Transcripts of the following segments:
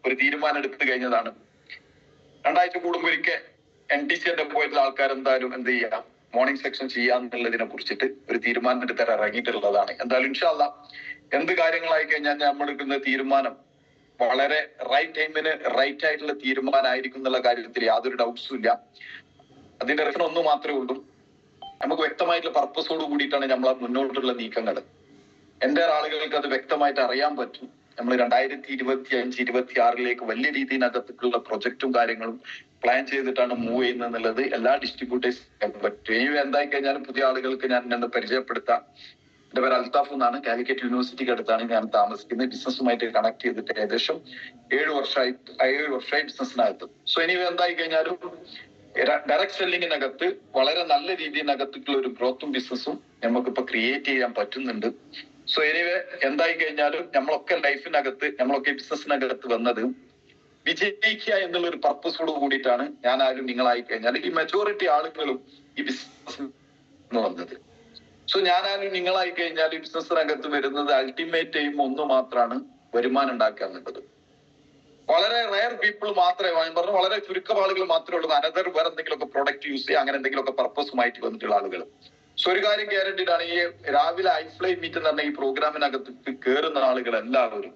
ഒരു തീരുമാനം എടുത്തു കഴിഞ്ഞതാണ്. 2 ആഴ്ച കൂടുമ്പോൾ ഒരിക്കൽ NTC പോയിട്ടുള്ള ആൾക്കാർ എന്തായാലും എന്ത് ചെയ്യാം, മോർണിംഗ് സെക്ഷൻ ചെയ്യാന്നുള്ളതിനെ കുറിച്ചിട്ട് ഒരു തീരുമാനം എടുത്താൽ ഇറങ്ങിയിട്ടുള്ളതാണ്. എന്തായാലും ഇൻഷാ അല്ലാഹ് എന്ത് കാര്യങ്ങളായി കഴിഞ്ഞാൽ നമ്മൾ എടുക്കുന്ന തീരുമാനം വളരെ റൈറ്റ് ടൈമിന് റൈറ്റ് ആയിട്ടുള്ള തീരുമാനമായിരിക്കും എന്നുള്ള കാര്യത്തിൽ യാതൊരു ഡൗട്ട്സും ഇല്ല. അതിന്റെ റീസൺ ഒന്ന് മാത്രമേ ഉള്ളൂ, നമുക്ക് വ്യക്തമായിട്ടുള്ള പർപ്പസോട് കൂടിയിട്ടാണ് നമ്മളെ മുന്നോട്ടുള്ള നീക്കങ്ങൾ. എന്റെ ആളുകൾക്ക് അത് വ്യക്തമായിട്ട് അറിയാൻ പറ്റും. നമ്മൾ 2025-26 വലിയ രീതിയിനകത്തേക്കുള്ള പ്രൊജക്റ്റും കാര്യങ്ങളും പ്ലാൻ ചെയ്തിട്ടാണ് മൂവ് ചെയ്യുന്നത് എന്നുള്ളത് എല്ലാ ഡിസ്ട്രിബ്യൂട്ടേഴ്സ് പറ്റും. ഇനി എന്തായി കഴിഞ്ഞാലും പുതിയ ആളുകൾക്ക് ഞാൻ എന്നെ പരിചയപ്പെടുത്താം. എന്റെ പേര് അൽത്താഫ് എന്നാണ്. കാലിക്കറ്റ് യൂണിവേഴ്സിറ്റിക്ക് അടുത്താണ് ഞാൻ താമസിക്കുന്നത്. ബിസിനസ്സുമായിട്ട് കണക്ട് ചെയ്തിട്ട് ഏകദേശം 7 വർഷമായി ബിസിനസ്സിനകത്ത്. സോ ഇനി എന്തായി കഴിഞ്ഞാലും ഡയറക്ട് സെല്ലിങ്ങിനകത്ത് വളരെ നല്ല രീതിയിനകത്തേക്കുള്ള ഒരു ഗ്രോത്തും ബിസിനസ്സും നമുക്കിപ്പോ ക്രിയേറ്റ് ചെയ്യാൻ പറ്റുന്നുണ്ട്. സോ എനിവേ എന്തായി കഴിഞ്ഞാലും നമ്മളൊക്കെ ലൈഫിനകത്ത്, നമ്മളൊക്കെ ബിസിനസ്സിനകത്ത് വന്നത് വിജയിക്കുക എന്നുള്ള ഒരു പർപ്പസോട് കൂടിയിട്ടാണ്. ഞാനായാലും നിങ്ങളായി കഴിഞ്ഞാൽ ഈ മെജോറിറ്റി ആളുകളും ഈ ബിസിനസ് വന്നത്. സോ ഞാനായാലും നിങ്ങളായി കഴിഞ്ഞാൽ ഈ ബിസിനസ്സിനകത്ത് വരുന്നത് അൾട്ടിമേറ്റ് എയിം ഒന്ന് മാത്രമാണ്, വരുമാനം ഉണ്ടാക്കുക എന്നുള്ളത്. വളരെ റയർ പീപ്പിൾ മാത്രമേ പറഞ്ഞു, വളരെ ചുരുക്കം ആളുകൾ മാത്രമേ ഉള്ളൂ അനദർ വേറെ എന്തെങ്കിലുമൊക്കെ പ്രൊഡക്റ്റ് യൂസ് ചെയ്യുക, അങ്ങനെ എന്തെങ്കിലുമൊക്കെ പർപ്പസുമായിട്ട് വന്നിട്ടുള്ള ആളുകൾ. സോ ഒരു കാര്യം ഗ്യാരണ്ടീഡ് ആണ്, ഈ രാവിലെ ഐഫ്ലൈ മീറ്റ് എന്ന് പറഞ്ഞ ഈ പ്രോഗ്രാമിനകത്ത് കയറുന്ന ആളുകൾ എല്ലാവരും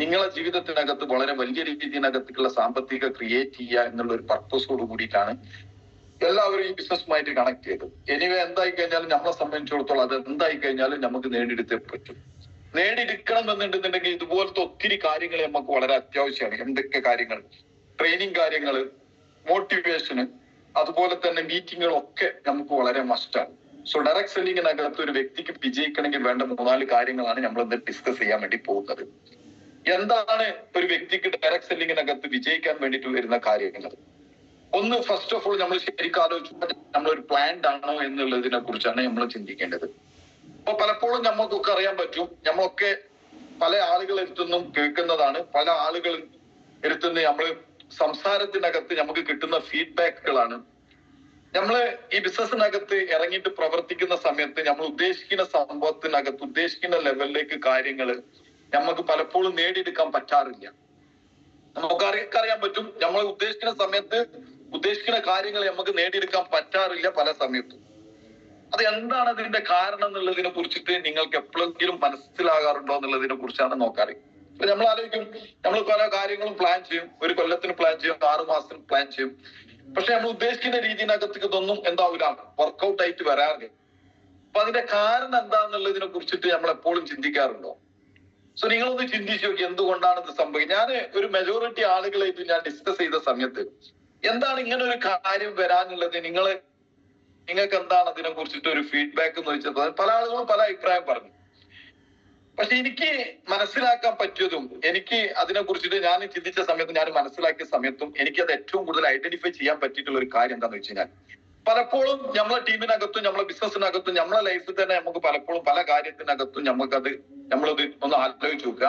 നിങ്ങളെ ജീവിതത്തിനകത്ത് വളരെ വലിയ രീതിയിനകത്തേക്കുള്ള സാമ്പത്തിക ക്രിയേറ്റ് ചെയ്യുക എന്നുള്ള ഒരു പർപ്പസോട് കൂടിയിട്ടാണ് എല്ലാവരും ഈ ബിസിനസ്സുമായിട്ട് കണക്ട് ചെയ്തത്. എനിവേ എന്തായി കഴിഞ്ഞാലും നമ്മളെ സംബന്ധിച്ചിടത്തോളം അത് എന്തായി കഴിഞ്ഞാലും നമുക്ക് നേടിയെടുത്തേ പറ്റും. നേടിയെടുക്കണം എന്നുണ്ടെന്നുണ്ടെങ്കിൽ ഇതുപോലത്തെ ഒത്തിരി കാര്യങ്ങൾ നമുക്ക് വളരെ അത്യാവശ്യമാണ്. എന്തൊക്കെ കാര്യങ്ങൾ? ട്രെയിനിങ് കാര്യങ്ങൾ, മോട്ടിവേഷന്, അതുപോലെ തന്നെ മീറ്റിങ്ങുകളൊക്കെ നമുക്ക് വളരെ മസ്റ്റാണ്. സോ ഡയറക്ട് സെല്ലിങ്ങിനകത്ത് ഒരു വ്യക്തിക്ക് വിജയിക്കണമെങ്കിൽ വേണ്ട 3-4 കാര്യങ്ങളാണ് നമ്മൾ ഇന്ന് ഡിസ്കസ് ചെയ്യാൻ വേണ്ടി പോകുന്നത്. എന്താണ് ഒരു വ്യക്തിക്ക് ഡയറക്ട് സെല്ലിങ്ങിനകത്ത് വിജയിക്കാൻ വേണ്ടിയിട്ട് വരുന്ന കാര്യങ്ങൾ? ഒന്ന്, ഫസ്റ്റ് ഓഫ് ഓൾ നമ്മൾ ശരിക്കും ആലോചിക്കുമ്പോൾ നമ്മളൊരു പ്ലാൻഡ് ആണോ എന്നുള്ളതിനെ കുറിച്ചാണ് നമ്മൾ ചിന്തിക്കേണ്ടത്. അപ്പൊ പലപ്പോഴും നമുക്കൊക്കെ അറിയാൻ പറ്റും, നമ്മളൊക്കെ പല ആളുകളെടുത്തുനിന്നും കേൾക്കുന്നതാണ്, പല ആളുകൾ എടുത്തുനിന്ന് നമ്മൾ സംസാരത്തിനകത്ത് നമുക്ക് കിട്ടുന്ന ഫീഡ്ബാക്കുകളാണ്. നമ്മള് ഈ ബിസിനസ്സിനകത്ത് ഇറങ്ങിയിട്ട് പ്രവർത്തിക്കുന്ന സമയത്ത് നമ്മൾ ഉദ്ദേശിക്കുന്ന സംഭവത്തിനകത്ത് ഉദ്ദേശിക്കുന്ന ലെവലിലേക്ക് കാര്യങ്ങൾ നമുക്ക് പലപ്പോഴും നേടിയെടുക്കാൻ പറ്റാറില്ല. നമുക്ക് അറിയാൻ പറ്റും, നമ്മൾ ഉദ്ദേശിക്കുന്ന സമയത്ത് ഉദ്ദേശിക്കുന്ന കാര്യങ്ങൾ നമുക്ക് നേടിയെടുക്കാൻ പറ്റാറില്ല പല സമയത്തും. അത് എന്താണ് അതിന്റെ കാരണം എന്നുള്ളതിനെ കുറിച്ചിട്ട് നിങ്ങൾക്ക് എപ്പോഴെങ്കിലും മനസ്സിലാകാറുണ്ടോ എന്നുള്ളതിനെ കുറിച്ചാണ് നോക്കാറ്. ഇപ്പൊ നമ്മൾ ആലോചിക്കും, നമ്മൾ പല കാര്യങ്ങളും പ്ലാൻ ചെയ്യും, ഒരു കൊല്ലത്തിന് പ്ലാൻ ചെയ്യും, 6 മാസത്തിന് പ്ലാൻ ചെയ്യും. പക്ഷെ നമ്മൾ ഉദ്ദേശിക്കുന്ന രീതിയിനകത്തേക്ക് ഇതൊന്നും എന്താവില്ല, വർക്കൗട്ട് ആയിട്ട് വരാറില്ല. അപ്പൊ അതിന്റെ കാരണം എന്താന്നുള്ളതിനെ കുറിച്ചിട്ട് നമ്മൾ എപ്പോഴും ചിന്തിക്കാറുണ്ടോ? സോ നിങ്ങളൊന്ന് ചിന്തിച്ചു നോക്കി, എന്തുകൊണ്ടാണ് ഇത് സംഭവിക്കുന്നത്? ഞാൻ ഒരു മെജോറിറ്റി ആളുകളായിട്ട് ഞാൻ ഡിസ്കസ് ചെയ്ത സമയത്ത് എന്താണ് ഇങ്ങനെ ഒരു കാര്യം വരാനുള്ളത്, നിങ്ങൾക്ക് എന്താണ് അതിനെ കുറിച്ചിട്ട് ഒരു ഫീഡ്ബാക്ക് എന്ന് വെച്ചപ്പോൾ പല ആളുകളും പല അഭിപ്രായം പറഞ്ഞു. പക്ഷെ എനിക്ക് മനസ്സിലാക്കാൻ പറ്റിയതും എനിക്ക് അതിനെ കുറിച്ചിട്ട് ഞാൻ ചിന്തിച്ച സമയത്തും ഞാൻ മനസ്സിലാക്കിയ സമയത്തും എനിക്കത് ഏറ്റവും കൂടുതൽ ഐഡന്റിഫൈ ചെയ്യാൻ പറ്റിയിട്ടുള്ള ഒരു കാര്യം എന്താണെന്ന് വെച്ച് കഴിഞ്ഞാൽ, പലപ്പോഴും നമ്മളെ ടീമിനകത്തും നമ്മളെ ബിസിനസ്സിനകത്തും നമ്മളെ ലൈഫിൽ തന്നെ നമുക്ക് പലപ്പോഴും പല കാര്യത്തിനകത്തും നമ്മളത് ഒന്ന് ആലോചിച്ച് നോക്കുക.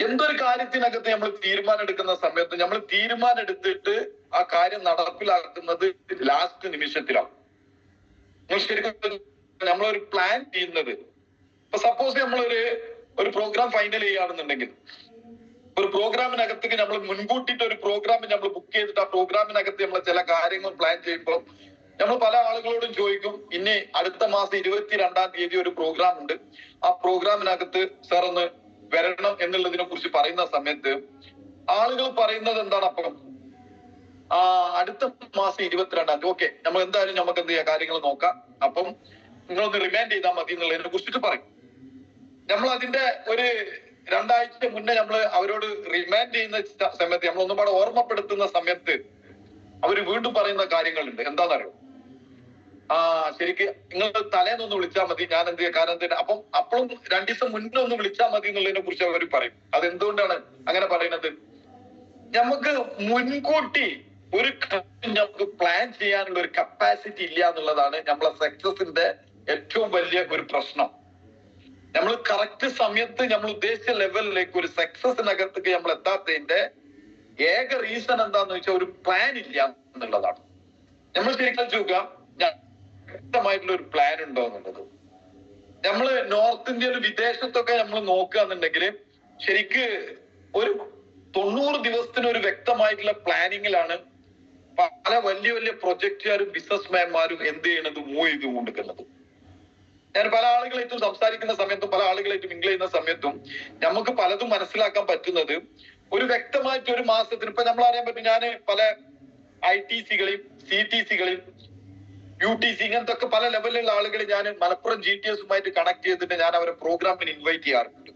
എന്തൊരു കാര്യത്തിനകത്ത് നമ്മൾ തീരുമാനം എടുക്കുന്ന സമയത്ത് നമ്മൾ തീരുമാനം എടുത്തിട്ട് ആ കാര്യം നടപ്പിലാക്കുന്നത് ലാസ്റ്റ് നിമിഷത്തിലാണ്. ശരിക്കും നമ്മളൊരു പ്ലാൻ ചെയ്യുന്നത്, ഇപ്പൊ സപ്പോസ് നമ്മളൊരു പ്രോഗ്രാം ഫൈനൽ ചെയ്യുകയാണെന്നുണ്ടെങ്കിൽ, ഒരു പ്രോഗ്രാമിനകത്തേക്ക് നമ്മൾ മുൻകൂട്ടിയിട്ട് ഒരു പ്രോഗ്രാം നമ്മൾ ബുക്ക് ചെയ്തിട്ട് ആ പ്രോഗ്രാമിനകത്ത് നമ്മൾ ചില കാര്യങ്ങൾ പ്ലാൻ ചെയ്യുമ്പോൾ നമ്മൾ പല ആളുകളോടും ചോദിക്കും, ഇനി അടുത്ത മാസം 22-ാം തീയതി ഒരു പ്രോഗ്രാം ഉണ്ട്, ആ പ്രോഗ്രാമിനകത്ത് സാർ ഒന്ന് വരണം എന്നുള്ളതിനെ കുറിച്ച് പറയുന്ന സമയത്ത് ആളുകൾ പറയുന്നത് എന്താണ്? അപ്പം അടുത്ത മാസം 22-ാം തീയതി ഓക്കെ, നമ്മൾ എന്തായാലും നമുക്ക് എന്ത് ചെയ്യാം, കാര്യങ്ങൾ നോക്കാം, അപ്പം നിങ്ങളൊന്ന് റിമൈൻഡ് ചെയ്താൽ മതി എന്നുള്ളതിനെ കുറിച്ചിട്ട് പറയും. നമ്മൾ അതിന്റെ ഒരു 2 ആഴ്ച മുന്നേ നമ്മൾ അവരോട് റിമൈൻഡ് ചെയ്യുന്ന സമയത്ത്, നമ്മളൊന്നും പാടെ ഓർമ്മപ്പെടുത്തുന്ന സമയത്ത് അവര് വീണ്ടും പറയുന്ന കാര്യങ്ങളുണ്ട്. എന്താണെന്നറിയോ? ശരിക്ക് നിങ്ങൾ തലേന്നൊന്ന് വിളിച്ചാൽ മതി, ഞാൻ എന്ത് ചെയ്യാം, കാരണം എന്തിനാ അപ്പോഴും 2 ദിവസം മുന്നേ ഒന്ന് വിളിച്ചാൽ മതി എന്നുള്ളതിനെ കുറിച്ച് അവർ പറയും. അതെന്തുകൊണ്ടാണ് അങ്ങനെ പറയുന്നത്? നമുക്ക് മുൻകൂട്ടി ഒരു നമുക്ക് പ്ലാൻ ചെയ്യാനുള്ള ഒരു കപ്പാസിറ്റി ഇല്ല എന്നുള്ളതാണ് നമ്മളെ സക്സസിന്റെ ഏറ്റവും വലിയ ഒരു പ്രശ്നം. നമ്മൾ കറക്റ്റ് സമയത്ത് നമ്മൾ ഉദ്ദേശിച്ച ലെവലിലേക്ക് ഒരു സക്സസിനകത്തേക്ക് നമ്മൾ എത്താത്തതിന്റെ ഏക റീസൺ എന്താന്ന് വെച്ചാൽ ഒരു പ്ലാൻ ഇല്ല എന്നുള്ളതാണ്. നമ്മൾ ശരിക്കും ചോദിക്കാം, വ്യക്തമായിട്ടുള്ള ഒരു പ്ലാൻ ഉണ്ടോ എന്നുള്ളത്. നമ്മള് നോർത്ത് ഇന്ത്യയിൽ വിദേശത്തൊക്കെ നമ്മൾ നോക്കുക എന്നുണ്ടെങ്കിൽ ശരിക്ക് 90 ദിവസത്തിന് ഒരു വ്യക്തമായിട്ടുള്ള പ്ലാനിങ്ങിലാണ് പല വലിയ വലിയ പ്രൊജക്റ്റുകാരും ബിസിനസ്മാൻമാരും എന്ത് ചെയ്യണത് മൂവ് ചെയ്ത് കൊടുക്കുന്നത്. ഞാൻ പല ആളുകളായിട്ടും സംസാരിക്കുന്ന സമയത്തും പല ആളുകളായിട്ടും മിങ്കിൾ ചെയ്യുന്ന സമയത്തും നമുക്ക് പലതും മനസ്സിലാക്കാൻ പറ്റുന്നത് ഒരു വ്യക്തമായിട്ട് ഒരു മാസത്തിന് ഇപ്പൊ നമ്മൾ അറിയാൻ പറ്റും. ഞാൻ പല ITC-കളെയും CTC-കളെയും UTC ഇങ്ങനത്തെ ഒക്കെ പല ലെവലിലുള്ള ആളുകളെ ഞാൻ മലപ്പുറം GTS-ഉമായിട്ട് കണക്ട് ചെയ്തിട്ട് ഞാൻ അവരെ പ്രോഗ്രാമിന് ഇൻവൈറ്റ് ചെയ്യാറുണ്ട്.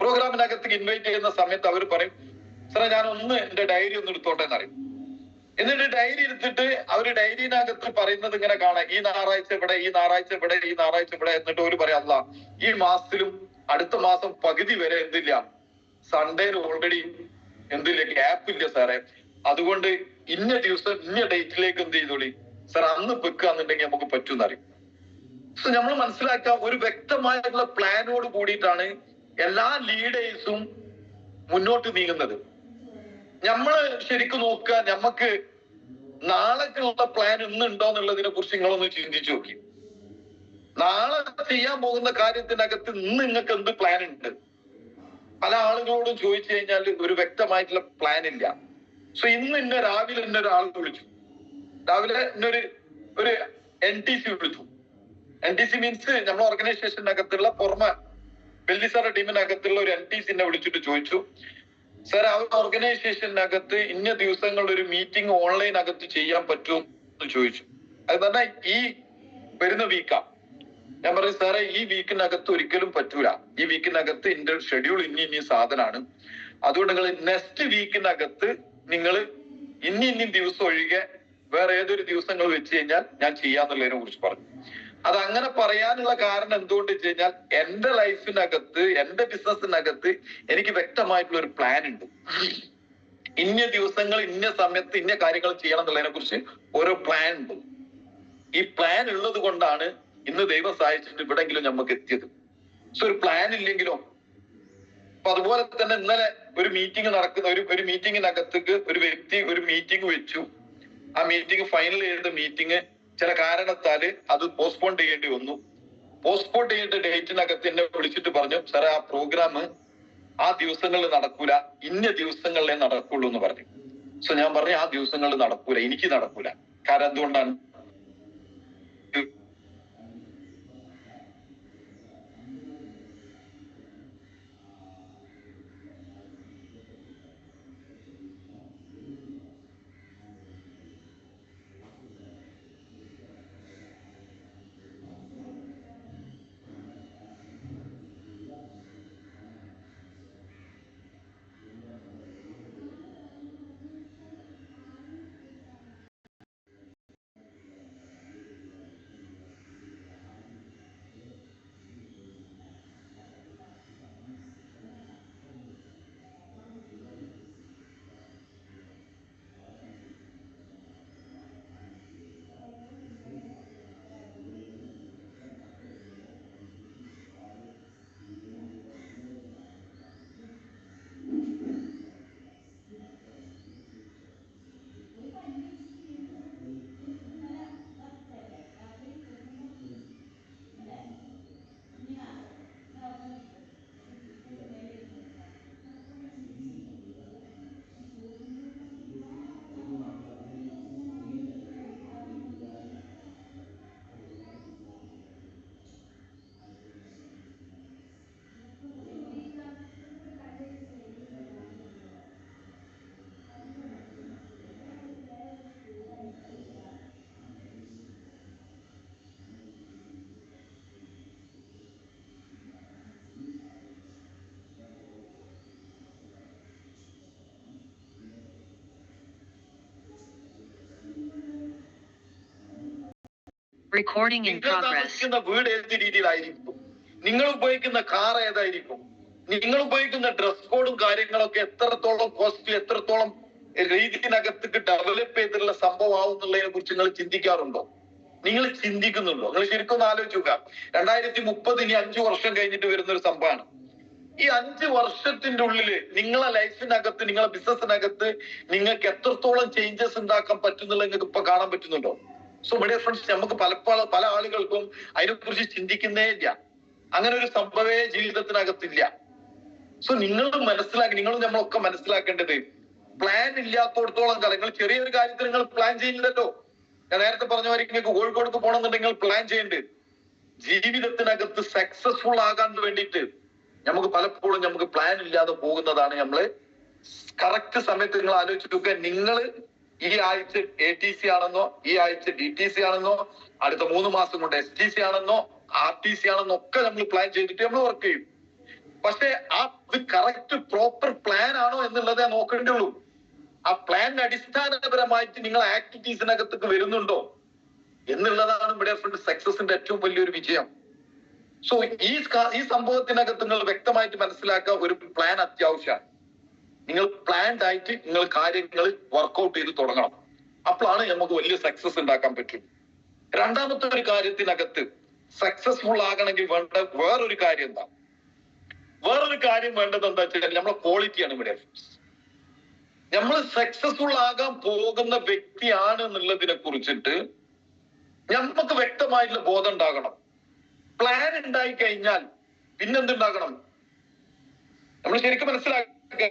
പ്രോഗ്രാമിനകത്ത് ഇൻവൈറ്റ് ചെയ്യുന്ന സമയത്ത് അവർ പറയും, സാറേ ഞാൻ ഒന്ന് എന്റെ ഡയറി ഒന്ന് എടുത്തോട്ടെ എന്നറിയും. എന്നിട്ട് ഡയറി എടുത്തിട്ട് അവര് ഡയറിനകത്ത് പറയുന്നത് ഇങ്ങനെ കാണാം, ഈ ഞായറാഴ്ച ഇവിടെ, ഈ ഞായറാഴ്ച ഇവിടെ, ഈ ഞായറാഴ്ച ഇവിടെ. എന്നിട്ട് ഒരു പറയാം, അല്ല ഈ മാസത്തിലും അടുത്ത മാസം പകുതി വരെ എന്തില്ല, സൺഡേയിൽ ഓൾറെഡി എന്തില്ല, ഗ്യാപ്പ് ഇല്ല സാറേ, അതുകൊണ്ട് ഇന്ന ദിവസം ഇന്ന ഡേറ്റിലേക്ക് എന്ത് ചെയ്തോളി സാർ, അന്ന് വെക്കുകയെന്നുണ്ടെങ്കിൽ നമുക്ക് പറ്റുമെന്നറിയും. സോ നമ്മൾ മനസ്സിലാക്കുക, ഒരു വ്യക്തമായിട്ടുള്ള പ്ലാനോട് കൂടിയിട്ടാണ് എല്ലാ ലീഡേഴ്സും മുന്നോട്ട് നീങ്ങുന്നത്. നമ്മള് ശരിക്കും നോക്കുക, നമുക്ക് നാളേക്കുള്ള പ്ലാൻ ഇന്നുണ്ടോ എന്നുള്ളതിനെ കുറിച്ച് നിങ്ങളൊന്ന് ചിന്തിച്ചു നോക്കി. നാളെ ചെയ്യാൻ പോകുന്ന കാര്യത്തിനകത്ത് ഇന്ന് നിങ്ങൾക്ക് എന്ത് പ്ലാൻ ഉണ്ട്? പല ആളുകളോടും ചോദിച്ചു കഴിഞ്ഞാൽ ഒരു വ്യക്തമായിട്ടുള്ള പ്ലാൻ ഇല്ല. സോ ഇന്ന് എന്നെ രാവിലെ എന്നെ ഒരാൾ വിളിച്ചു, രാവിലെ എന്നൊരു NTC വിളിച്ചു. NTC മീൻസ് നമ്മുടെ ഓർഗനൈസേഷനകത്തുള്ള പുറമെ വെല്ലി സാറിന്റെ ടീമിനകത്തുള്ള ഒരു NTC-നെ വിളിച്ചിട്ട് ചോദിച്ചു, സാർ ആ ഓർഗനൈസേഷനകത്ത് ഇന്ന ദിവസങ്ങളിൽ ഒരു മീറ്റിംഗ് ഓൺലൈൻ അകത്ത് ചെയ്യാൻ പറ്റുമോ എന്ന് ചോദിച്ചു. അത് തന്നെ ഈ വരുന്ന വീക്കാ. ഞാൻ പറയും, സാറേ ഈ വീക്കിനകത്ത് ഒരിക്കലും പറ്റൂല, ഈ വീക്കിനകത്ത് എന്റെ ഷെഡ്യൂൾ ഇനി സാധനമാണ്, അതുകൊണ്ട് നിങ്ങൾ നെക്സ്റ്റ് വീക്കിനകത്ത് നിങ്ങൾ ഇനി ദിവസം ഒഴികെ വേറെ ഏതൊരു ദിവസങ്ങൾ വെച്ച് കഴിഞ്ഞാൽ ഞാൻ ചെയ്യാന്നുള്ളതിനെ കുറിച്ച് പറഞ്ഞു. അത് അങ്ങനെ പറയാനുള്ള കാരണം എന്തുകൊണ്ട് വെച്ച് കഴിഞ്ഞാൽ എന്റെ ലൈഫിനകത്ത്, എന്റെ ബിസിനസ്സിനകത്ത് എനിക്ക് വ്യക്തമായിട്ടുള്ള ഒരു പ്ലാൻ ഉണ്ട്. ഇന്ന ദിവസങ്ങൾ ഇന്ന സമയത്ത് ഇന്ന കാര്യങ്ങൾ ചെയ്യണം എന്നുള്ളതിനെ കുറിച്ച് ഓരോ പ്ലാൻ ഉണ്ട്. ഈ പ്ലാൻ ഉള്ളത് കൊണ്ടാണ് ഇന്ന് ദൈവം സഹായിച്ചിട്ട് ഇവിടെങ്കിലും നമുക്ക് എത്തിയത്. സോ ഒരു പ്ലാൻ ഇല്ലെങ്കിലോ? അപ്പൊ അതുപോലെ തന്നെ ഇന്നലെ ഒരു മീറ്റിംഗ് നടക്കുന്ന ഒരു മീറ്റിങ്ങിനകത്തേക്ക് ഒരു വ്യക്തി ഒരു മീറ്റിംഗ് വെച്ചു. ആ മീറ്റിംഗ് ഫൈനൽ ചെയ്ത മീറ്റിംഗ് ചില കാരണത്താല് അത് പോസ്റ്റ്പോൺ ചെയ്യേണ്ടി വന്നു. പോസ്റ്റ്പോൺ ചെയ്യേണ്ട ഡേറ്റിനകത്ത് എന്നെ വിളിച്ചിട്ട് പറഞ്ഞു, സാറേ ആ പ്രോഗ്രാം ആ ദിവസങ്ങളിൽ നടക്കൂല, ഇന്ന ദിവസങ്ങളിലേ നടക്കുള്ളൂ എന്ന് പറഞ്ഞു. സോ ഞാൻ പറഞ്ഞു, ആ ദിവസങ്ങളിൽ നടക്കൂല, എനിക്ക് നടക്കൂല. കാരണം എന്തുകൊണ്ടാണ്? താമസിക്കുന്ന വീട് ഏത് രീതിയിലായിരിക്കും? നിങ്ങൾ ഉപയോഗിക്കുന്ന കാർ ഏതായിരിക്കും? നിങ്ങൾ ഉപയോഗിക്കുന്ന ഡ്രസ് കോഡും കാര്യങ്ങളൊക്കെ എത്രത്തോളം കോസ്റ്റ്ലി, എത്രത്തോളം രീതിക്കകത്തേക്ക് ഡെവലപ്പ് ചെയ്തിട്ടുള്ള സംഭവമാവും എന്നുള്ളതിനെ കുറിച്ച് നിങ്ങൾ ചിന്തിക്കാറുണ്ടോ? നിങ്ങൾ ചിന്തിക്കുന്നുണ്ടോ? നിങ്ങൾ ശരിക്കും ആലോചിക്കുക. 2030 ഇനി 5 വർഷം കഴിഞ്ഞിട്ട് വരുന്ന ഒരു സംഭവമാണ്. ഈ 5 വർഷത്തിന്റെ ഉള്ളില് നിങ്ങളെ ലൈഫിനകത്ത്, നിങ്ങളെ ബിസിനസ്സിനകത്ത് നിങ്ങൾക്ക് എത്രത്തോളം ചേഞ്ചസ് ഉണ്ടാക്കാൻ പറ്റുന്നുള്ള നിങ്ങൾക്ക് ഇപ്പൊ കാണാൻ പറ്റുന്നുണ്ടോ? സോ മൈ ഡിയർ ഫ്രണ്ട്സ്, നമുക്ക് പല ആളുകൾക്കും അതിനെക്കുറിച്ച് ചിന്തിക്കുന്നേ ഇല്ല. അങ്ങനെ ഒരു സംഭവേ ജീവിതത്തിനകത്തില്ല. സോ നിങ്ങൾ നമ്മളൊക്കെ മനസ്സിലാക്കേണ്ടത്, പ്ലാൻ ഇല്ലാത്തടത്തോളം കാലം നിങ്ങൾ ചെറിയൊരു കാര്യത്തിൽ നിങ്ങൾ പ്ലാൻ ചെയ്യുന്നില്ലല്ലോ. ഞാൻ നേരത്തെ പറഞ്ഞ മാതിരി നിങ്ങൾക്ക് കോഴിക്കോടേക്ക് പോകണമെന്നുണ്ടെങ്കിൽ പ്ലാൻ ചെയ്യേണ്ടത്. ജീവിതത്തിനകത്ത് സക്സസ്ഫുൾ ആകാൻ വേണ്ടിയിട്ട് നമുക്ക് പലപ്പോഴും നമുക്ക് പ്ലാൻ ഇല്ലാതെ പോകുന്നതാണ്. നമ്മള് കറക്റ്റ് സമയത്ത് നിങ്ങൾ ആലോചിച്ചിട്ടൊക്കെ, നിങ്ങൾ ഈ ആഴ്ച ATC ആണെന്നോ, ഈ ആഴ്ച DTC ആണെന്നോ, അടുത്ത 3 മാസം കൊണ്ട് STC ആണെന്നോ, RTC ആണെന്നോ ഒക്കെ നമ്മൾ പ്ലാൻ ചെയ്തിട്ട് നമ്മൾ വർക്ക് ചെയ്യും. പക്ഷെ ഇത് കറക്റ്റ് പ്രോപ്പർ പ്ലാൻ ആണോ എന്നുള്ളതേ നോക്കേണ്ടുള്ളൂ. ആ പ്ലാനിന് അടിസ്ഥാനപരമായിട്ട് നിങ്ങൾ ആക്ടിവിറ്റീസിനകത്തേക്ക് വരുന്നുണ്ടോ എന്നുള്ളതാണ് ഇവിടെ സക്സസിന്റെ ഏറ്റവും വലിയൊരു വിജയം. സോ ഈ സംഭവത്തിനകത്ത് നിങ്ങൾ വ്യക്തമായിട്ട് മനസ്സിലാക്കുക, ഒരു പ്ലാൻ അത്യാവശ്യമാണ്. നിങ്ങൾ പ്ലാൻഡ് ആയിട്ട് നിങ്ങൾ കാര്യങ്ങൾ വർക്ക്ഔട്ട് ചെയ്ത് തുടങ്ങണം. അപ്പോഴാണ് നമുക്ക് വലിയ സക്സസ് ഉണ്ടാക്കാൻ പറ്റും. രണ്ടാമത്തെ ഒരു കാര്യത്തിനകത്ത് സക്സസ്ഫുൾ ആകണമെങ്കിൽ വേണ്ട വേറൊരു കാര്യം എന്താ? വേറൊരു കാര്യം വേണ്ടത് എന്താ വെച്ചാൽ നമ്മളെ ക്വാളിറ്റിയാണ് ഇവിടെ. നമ്മൾ സക്സസ്ഫുൾ ആകാൻ പോകുന്ന വ്യക്തിയാണ് എന്നുള്ളതിനെ കുറിച്ചിട്ട് നമുക്ക് വ്യക്തമായിട്ടുള്ള ബോധം ഉണ്ടാകണം. പ്ലാൻ ഉണ്ടായി കഴിഞ്ഞാൽ പിന്നെന്തുണ്ടാകണം? നമ്മൾ ശരിക്കും മനസ്സിലാക്കുക,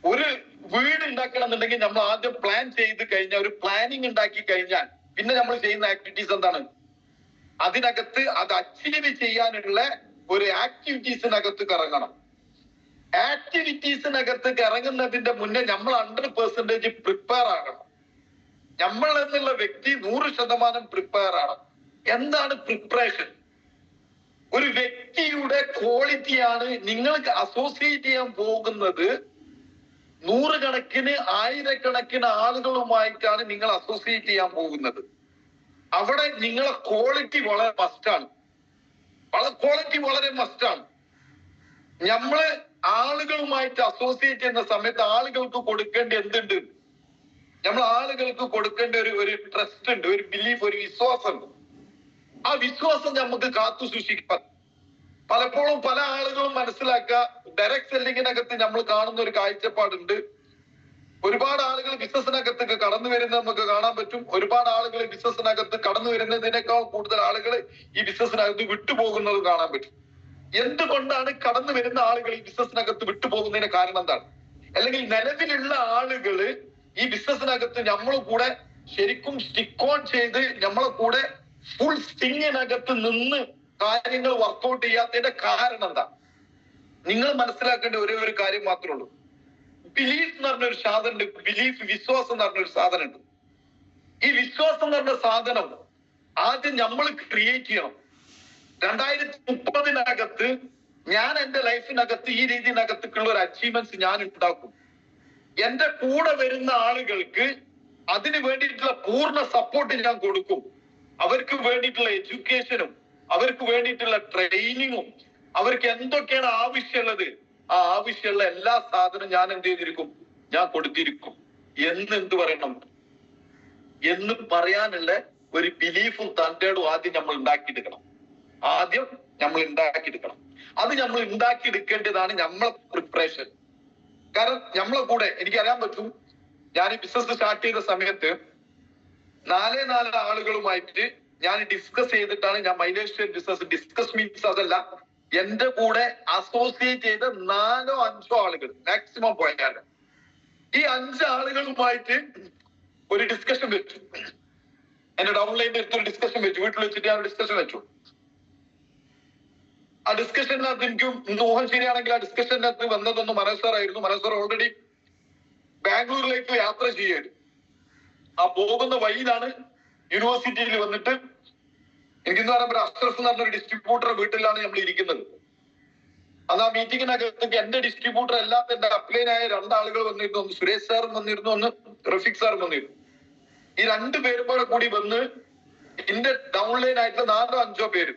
ഒരു വീട് ഉണ്ടാക്കണം എന്നുണ്ടെങ്കിൽ നമ്മൾ ആദ്യം പ്ലാൻ ചെയ്ത് കഴിഞ്ഞാൽ, ഒരു പ്ലാനിങ് ഉണ്ടാക്കി കഴിഞ്ഞാൽ പിന്നെ നമ്മൾ ചെയ്യുന്ന ആക്ടിവിറ്റീസ് എന്താണ്? അതിനകത്ത് അത് അച്ചീവ് ചെയ്യാനുള്ള ഒരു ആക്ടിവിറ്റീസിനകത്ത് ഇറങ്ങണം. ആക്ടിവിറ്റീസിനകത്ത് ഇറങ്ങുന്നതിന്റെ മുന്നേ നമ്മൾ 100% പ്രിപ്പയർ ആകണം. നമ്മൾ എന്നുള്ള വ്യക്തി 100% പ്രിപ്പയർ ആണ്. എന്താണ് പ്രിപ്പറേഷൻ? ഒരു വ്യക്തിയുടെ ക്വാളിറ്റിയാണ്. നിങ്ങൾക്ക് അസോസിയേറ്റ് ചെയ്യാൻ പോകുന്നത് 100 കണക്കിന് 1000 കണക്കിന് ആളുകളുമായിട്ടാണ് നിങ്ങൾ അസോസിയേറ്റ് ചെയ്യാൻ പോകുന്നത്. അവിടെ നിങ്ങളെ ക്വാളിറ്റി വളരെ മസ്റ്റാണ്. ക്വാളിറ്റി വളരെ മസ്റ്റാണ്. നമ്മള് ആളുകളുമായിട്ട് അസോസിയേറ്റ് ചെയ്യുന്ന സമയത്ത് ആളുകൾക്ക് കൊടുക്കേണ്ട എന്തുണ്ട്? നമ്മൾ ആളുകൾക്ക് കൊടുക്കേണ്ട ഒരു ട്രസ്റ്റ് ഉണ്ട്, ഒരു ബിലീഫ്, ഒരു വിശ്വാസം ഉണ്ട്. ആ വിശ്വാസം നമുക്ക് കാത്തു സൂക്ഷിക്കാം. പലപ്പോഴും പല ആളുകളും മനസ്സിലാക്കുക, ഡയറക്ട് സെല്ലിങ്ങിനകത്ത് നമ്മൾ കാണുന്ന ഒരു കാഴ്ചപ്പാടുണ്ട്. ഒരുപാട് ആളുകൾ ബിസിനസ്സിനകത്ത് കടന്നു വരുന്നത് നമുക്ക് കാണാൻ പറ്റും. ഒരുപാട് ആളുകൾ ബിസിനസ്സിനകത്ത് കടന്നു വരുന്നതിനേക്കാൾ കൂടുതൽ ആളുകൾ ഈ ബിസിനസ്സിനകത്ത് വിട്ടുപോകുന്നത് കാണാൻ പറ്റും. എന്തുകൊണ്ടാണ് കടന്നു വരുന്ന ആളുകൾ ഈ ബിസിനസ്സിനകത്ത് വിട്ടുപോകുന്നതിന് കാരണം എന്താണ്? അല്ലെങ്കിൽ നിലവിലുള്ള ആളുകള് ഈ ബിസിനസ്സിനകത്ത് നമ്മളെ കൂടെ ശരിക്കും സ്റ്റിക്ക് ഓൺ ചെയ്ത് നമ്മളെ കൂടെ ഫുൾ സ്റ്റിങ്ങിനകത്ത് നിന്ന് കാര്യങ്ങൾ വർക്ക്ഔട്ട് ചെയ്യാത്തതിന്റെ കാരണം എന്താ? നിങ്ങൾ മനസ്സിലാക്കേണ്ട ഒരേ ഒരു കാര്യം മാത്രമേ ഉള്ളൂ. ബിലീഫ് എന്ന് പറഞ്ഞൊരു സാധനം ഉണ്ട്. ബിലീഫ്, വിശ്വാസം എന്ന് പറഞ്ഞൊരു സാധനം ഉണ്ട്. ഈ വിശ്വാസം എന്ന് പറഞ്ഞ സാധനം ആദ്യം നമ്മൾ ക്രിയേറ്റ് ചെയ്യണം. 2030 ഞാൻ എന്റെ ലൈഫിനകത്ത് ഈ രീതിനകത്തേക്കുള്ള ഒരു അച്ചീവ്മെന്റ്സ് ഞാൻ ഉണ്ടാക്കും. എന്റെ കൂടെ വരുന്ന ആളുകൾക്ക് അതിന് വേണ്ടിയിട്ടുള്ള പൂർണ്ണ സപ്പോർട്ട് ഞാൻ കൊടുക്കും. അവർക്ക് വേണ്ടിയിട്ടുള്ള എഡ്യൂക്കേഷനും അവർക്ക് വേണ്ടിയിട്ടുള്ള ട്രെയിനിങ്ങും അവർക്ക് എന്തൊക്കെയാണ് ആവശ്യമുള്ളത് ആ ആവശ്യമുള്ള എല്ലാ സാധനവും ഞാൻ എന്ത് ചെയ്തിരിക്കും? ഞാൻ കൊടുത്തിരിക്കും. എന്ത് പറയണം എന്ന് പറയാനുള്ള ഒരു ബിലീഫും തന്റേടും ആദ്യം നമ്മൾ ഉണ്ടാക്കിയെടുക്കണം. അത് നമ്മൾ ഉണ്ടാക്കിയെടുക്കേണ്ടതാണ് നമ്മളെ പ്രിപ്പറേഷൻ. കാരണം നമ്മളെ കൂടെ എനിക്കറിയാൻ പറ്റും, ഞാൻ ഈ ബിസിനസ് സ്റ്റാർട്ട് ചെയ്ത സമയത്ത് 4 ആളുകളുമായിട്ട് ഞാൻ ഡിസ്കസ് ചെയ്തിട്ടാണ് ഞാൻ മൈലേജ് ബിസിനസ്. ഡിസ്കസ് മീൻസ് അതല്ല, എന്റെ കൂടെ അസോസിയേറ്റ് ചെയ്ത 4 or 5 ആളുകൾ മാക്സിമം പോയാൽ ഈ 5 ആളുകളുമായിട്ട് ഒരു ഡിസ്കഷൻ വെച്ചു. എന്റെ ഡൗൺലൈനിന്റെ അടുത്തൊരു ഡിസ്കഷൻ വെച്ചു. വീട്ടിൽ വെച്ചിട്ട് ഞാൻ ഡിസ്കഷൻ വെച്ചു. ആ ഡിസ്കഷനകത്ത് എനിക്കും ഊഹം ശരിയാണെങ്കിൽ ആ ഡിസ്കഷനകത്ത് വന്നതൊന്ന് മനോജ് സാർ ആയിരുന്നു. മനോജ് സാർ ഓൾറെഡി ബാംഗ്ലൂരിലേക്ക് യാത്ര ചെയ്യായിരുന്നു. ആ പോകുന്ന വഴിയിലാണ് യൂണിവേഴ്സിറ്റിയിൽ വന്നിട്ട് എനിക്കെന്ന് പറയുമ്പോൾ അഷ്റഫ് എന്ന് പറഞ്ഞൊരു ഡിസ്ട്രിബ്യൂട്ടർ വീട്ടിലാണ് നമ്മൾ ഇരിക്കുന്നത്. അന്ന് ആ മീറ്റിങ്ങിനകത്ത് എന്റെ ഡിസ്ട്രിബ്യൂട്ടർ അല്ലാത്ത എന്റെ അപ്ലൈനായ 2 ആളുകൾ വന്നിരുന്നു. ഒന്ന് സുരേഷ് സാറും വന്നിരുന്നു, ഒന്ന് റഫീഖ് സാറും വന്നിരുന്നു. ഈ 2 പേരും കൂടി വന്ന് എന്റെ ഡൗൺലൈൻ ആയിട്ടുള്ള 4 or 5 പേര്